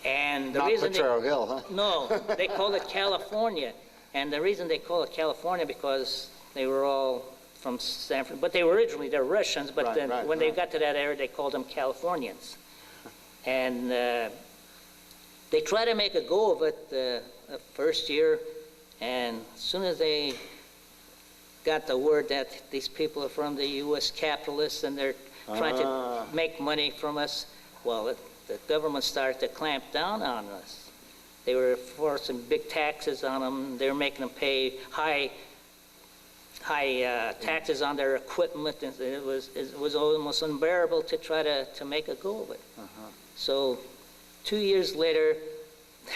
And the reason Potrero Hill, huh? No, they called it California. And the reason they call it California because they were all from San Francisco, but they were originally, they're Russians, but then when they got to that area, they called them Californians. And they tried to make a go of it the first year, and as soon as they got the word that these people are from the U.S. capitalists and they're trying to make money from us, well, the government started to clamp down on us. They were forcing big taxes on them. They were making them pay high taxes on their equipment. And it was almost unbearable to try to make a go of it. So 2 years later,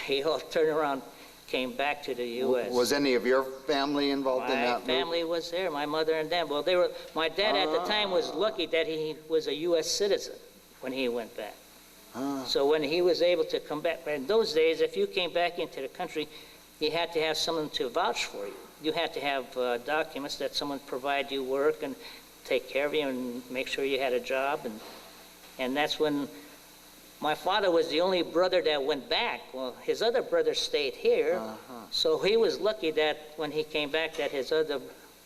they all turned around, came back to the U.S. Was any of your family involved in that move? My family was there, my mother and dad. Well, my dad at the time was lucky that he was a U.S. citizen when he went back. So when he was able to come back, in those days, if you came back into the country, you had to have someone to vouch for you. You had to have documents that someone provide you work and take care of you and make sure you had a job. And that's when my father was the only brother that went back. Well, his other brothers stayed here. So he was lucky that when he came back that his other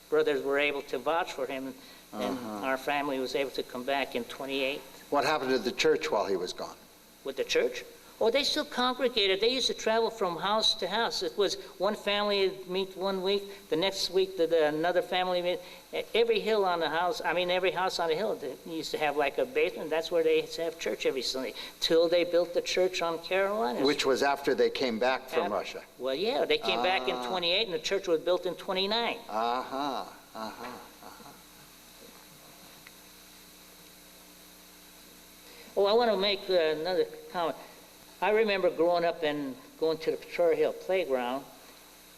brothers were able to vouch for him. And our family was able to come back in 28. What happened to the church while he was gone? With the church? Oh, they still congregated. They used to travel from house to house. It was one family meet one week, the next week another family meet. Every hill on the house, I mean every house on the hill, they used to have like a basement. That's where they used to have church every Sunday, till they built the church on Carolina. Which was after they came back from Russia. Well, yeah, they came back in 28 and the church was built in 29. Oh, I want to make another comment. I remember growing up and going to the Potrero Hill playground,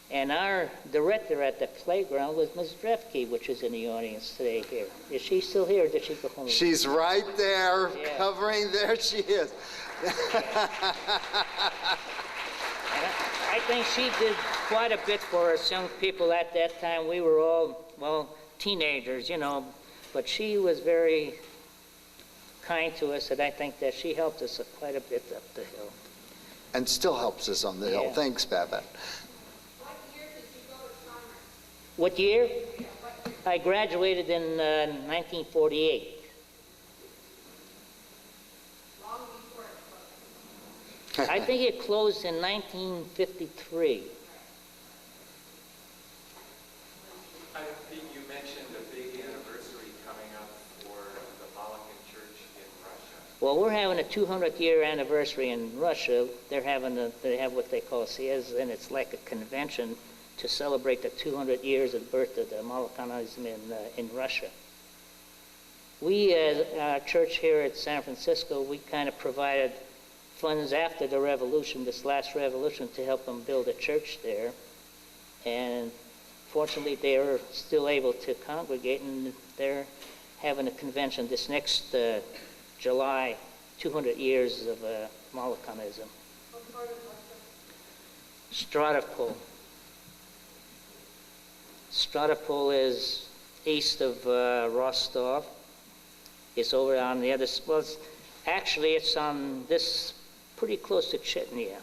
and our director at the playground was Ms. Drefke, which is in the audience today here. Is she still here, or did she go home? She's right there, Yeah. covering, there she is. And I think she did quite a bit for us young people at that time. We were all, well, teenagers, you know, but she was very kind to us, and I think that she helped us quite a bit up the hill. And still helps us on the hill. Yeah. Thanks, Babette. What year did you go to Congress? What year? I graduated in 1948. Long before it closed. I think it closed in 1953. I think you mentioned a big anniversary coming up for the Molokan Church in Russia. Well, we're having a 200-year anniversary in Russia. They have what they call siez, and it's like a convention to celebrate the 200 years of the birth of the Molokanism in Russia. We, as our church here at San Francisco, we kind of provided funds after the revolution, this last revolution, to help them build a church there. And fortunately, they are still able to congregate, and they're having a convention this next July, 200 years of Molokanism. Stratopol. Stratopol is east of Rostov. It's over on the other, well, actually it's on this, pretty close to Chechnya.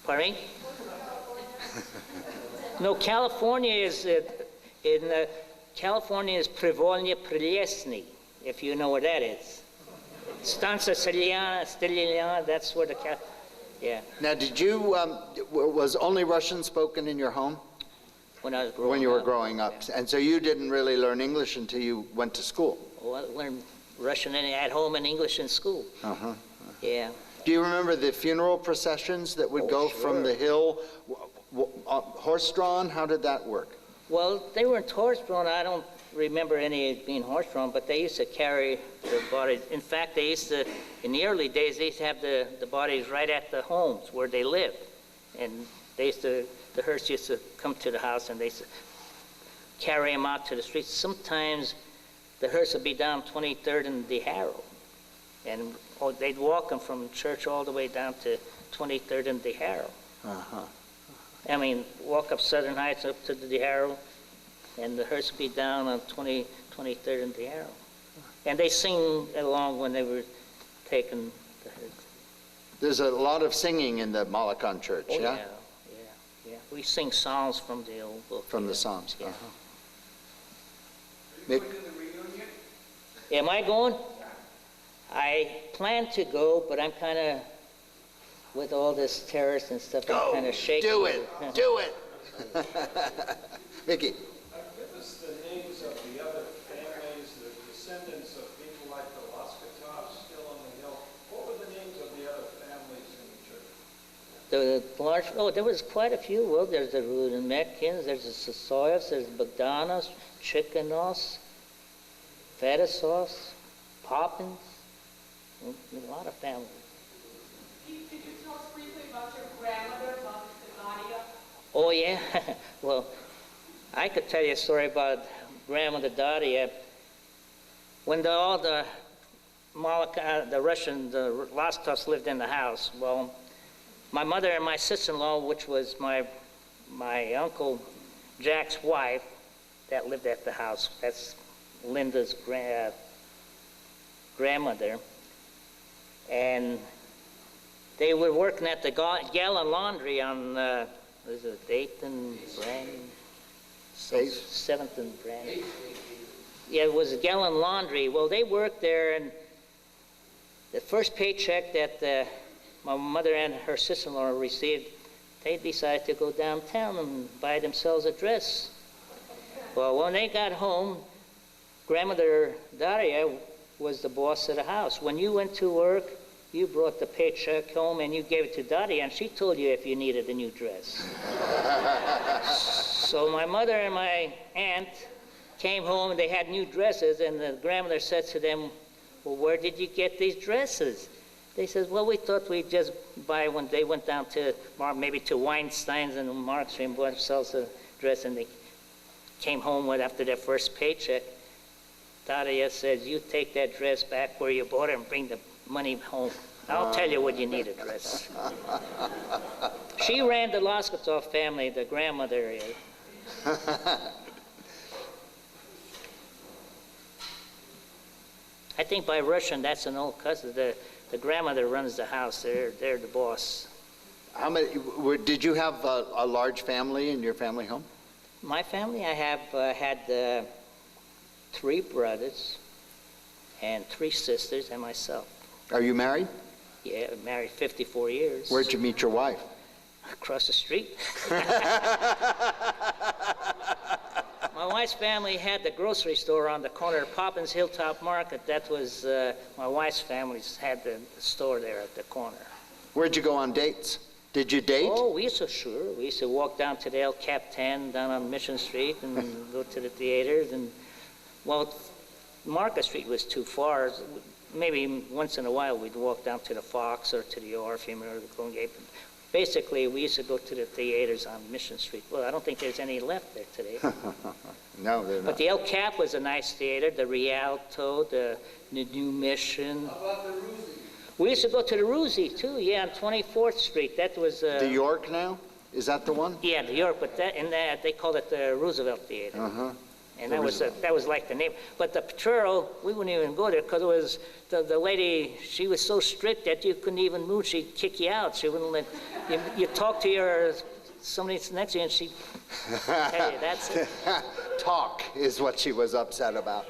Pardon me? No, California is, California is Privolnya Prelesny, if you know where that is. Stanza Steliana, that's where the, yeah. Now, did you, was only Russian spoken in your home? When I was growing up. When you were growing up. Yeah. And so you didn't really learn English until you went to school? Well, I learned Russian at home and English in school. Uh-huh. Yeah. Do you remember the funeral processions that would go from the hill, horse-drawn? How did that work? Well, they weren't horse-drawn. I don't remember any being horse-drawn, but they used to carry the bodies. In fact, they used to, in the early days, they used to have the bodies right at the homes where they lived. And they used to, the hearse used to come to the house and they used to carry them out to the streets. Sometimes the hearse would be down 23rd and the Haro. And they'd walk them from church all the way down to 23rd and the Haro. Uh-huh. I mean, walk up Southern Heights up to the Haro, and the hearse would be down on 23rd and the Haro. And they sing along when they were taking the hearse. There's a lot of singing in the Molokan church, Oh, yeah? yeah. We sing psalms from the old book. From yeah. the Psalms. Yeah. Uh-huh. Are you going to the reunion? Am I going? I plan to go, but I'm kind of, with all this terrorist and stuff, I'm kind of shaking. Do it, do it. Mickey. Give us the names of the other families, the descendants of people like the Loskutoffs still on the hill. What were the names of the other families in the church? The large, oh, there was quite a few. Well, there's the Rudimetkins, there's the Sasoyevs, there's Bogdanovs, Chikanovs, Fedosovs, Poppins, a lot of families. Could you tell us briefly about your grandmother, Nadia? Oh, yeah. Well, I could tell you a story about Grandmother Dadia. When all the Molokan, the Loskutoffs lived in the house, well, my mother and my sister-in-law, which was my uncle Jack's wife, that lived at the house. That's Linda's grandmother. And they were working at the Gallon Laundry on, was it 8th and Brandon? 7th and Brandon. Yeah, it was a Gallon Laundry. Well, they worked there, and the first paycheck that my mother and her sister-in-law received, they decided to go downtown and buy themselves a dress. Well, when they got home, Grandmother Daria was the boss of the house. When you went to work, you brought the paycheck home and you gave it to Daria, and she told you if you needed a new dress. So my mother and my aunt came home and they had new dresses, and the grandmother said to them, well, where did you get these dresses? They said, well, we thought we'd just buy one. They went down to maybe to Weinstein's and Mark's and bought themselves a dress, and they came home with after their first paycheck. Daria says, you take that dress back where you bought it and bring the money home. I'll tell you when you need a dress. She ran the Loskutoff family, the grandmother. I think by Russian, that's an old cousin. The grandmother runs the house. They're the boss. How many, did you have a large family in your family home? My family, I have had 3 brothers and 3 sisters and myself. Are you married? Yeah, married 54 years. Where'd you meet your wife? Across the street. My wife's family had the grocery store on the corner of Poppins Hilltop Market. That was, my wife's family had the store there at the corner. Where'd you go on dates? Did you date? Oh, we used to walk down to the El Capitan down on Mission Street and go to the theaters. And, well, Market Street was too far. Maybe once in a while we'd walk down to the Fox or to the Orpheum or the Golden Gate. Basically, we used to go to the theaters on Mission Street. Well, I don't think there's any left there today. No, they're not. But the El Cap was a nice theater, the Rialto, the New Mission. How about the Rusi? We used to go to the Rusi, too, yeah, on 24th Street. That was... The York now? Is that the one? Yeah, the York, but they called it the Roosevelt Theater. Uh-huh. And that was like the name. But the Potrero, we wouldn't even go there because it was the lady, she was so strict that you couldn't even move. She'd kick you out. She wouldn't let you talk to somebody next to you and she'd tell you, that's it. Talk is what she was upset about.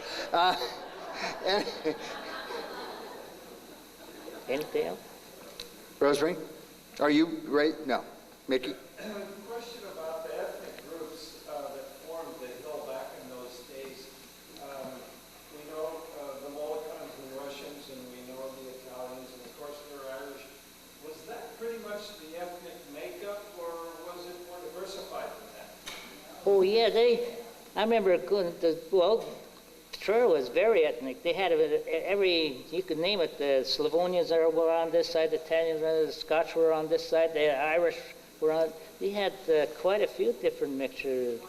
Anything else? Rosemary, are you right? No. Mickey? Question about the ethnic groups that formed the Hill back in those days. We know the Molokans and Russians, and we know the Italians, and of course they're Irish. Was that pretty much the ethnic makeup, or was it more diversified than that? Oh, yeah, I remember going Potrero was very ethnic. They had you could name it, the Slavonians were on this side, the Italians, the Scotch were on this side, the Irish were on. We had quite a few different mixtures.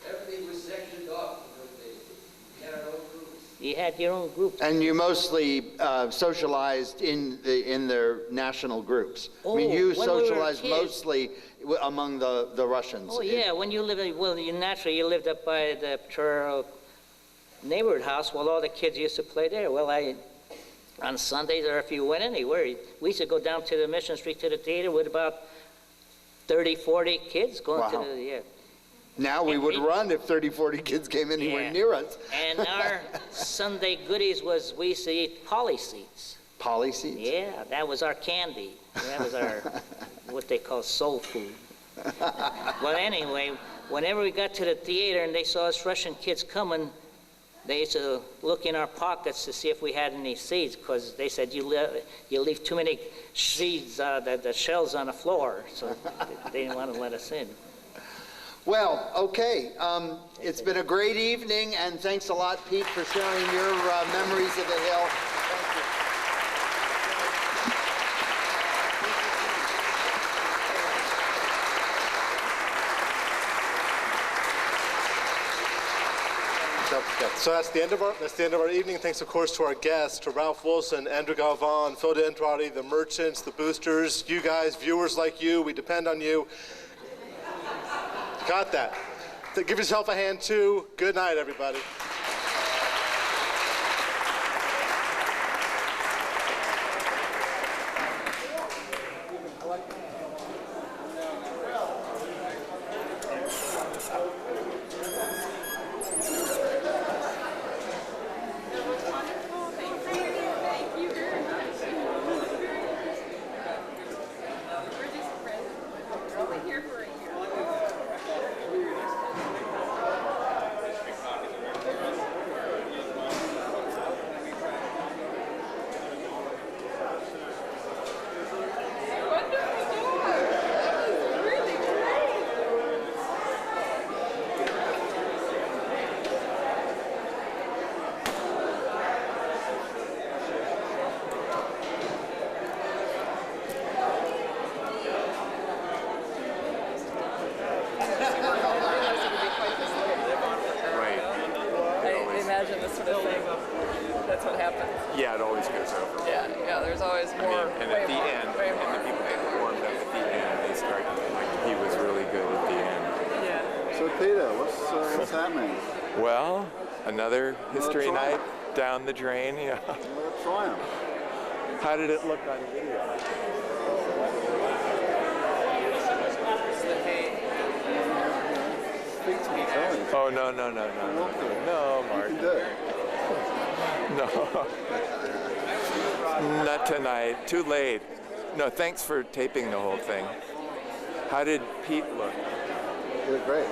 Everything was sectioned off in those days. We had our own groups. You had your own group. And you mostly socialized in their national groups. Oh, I mean, you when we were socialized kids. mostly among the Russians. Oh, yeah, when you lived, naturally you lived up by the Potrero neighborhood house. Well, all the kids used to play there. Well, on Sundays, or if you went anywhere, we used to go down to the Mission Street to the theater with about 30, 40 kids going to the, yeah. Now we would run if 30, 40 kids came anywhere near us. And our Sunday goodies was we used to eat poly seeds. Poly seeds? Yeah, that was our candy. That was our, what they call soul food. Well, anyway, whenever we got to the theater and they saw us Russian kids coming, they used to look in our pockets to see if we had any seeds, because they said you leave too many seeds, the shells on the floor, so they didn't want to let us in. Well, okay. It's been a great evening, and thanks a lot, Pete, for sharing your memories of the Hill. Thank you. So that's the end of our evening. Thanks, of course, to our guests, to Ralph Wilson, Andrew Galvan, Philip DeAndrade, the merchants, the boosters, you guys, viewers like you. We depend on you. Got that. Give yourself a hand, too. Good night, everybody. imagine this sort of thing, that's what happens. Yeah, it always goes over. Yeah, there's always more. And at the end, and the people that warmed up at the end, they start, like, he was really good at the end. Yeah. So Peter, what's happening? Well, another history night down the drain, yeah. Triumph. How did it look on video? Oh, no, no, Mark. You can do it. No. Not tonight. Too late. No, thanks for taping the whole thing. How did Pete look? You look great.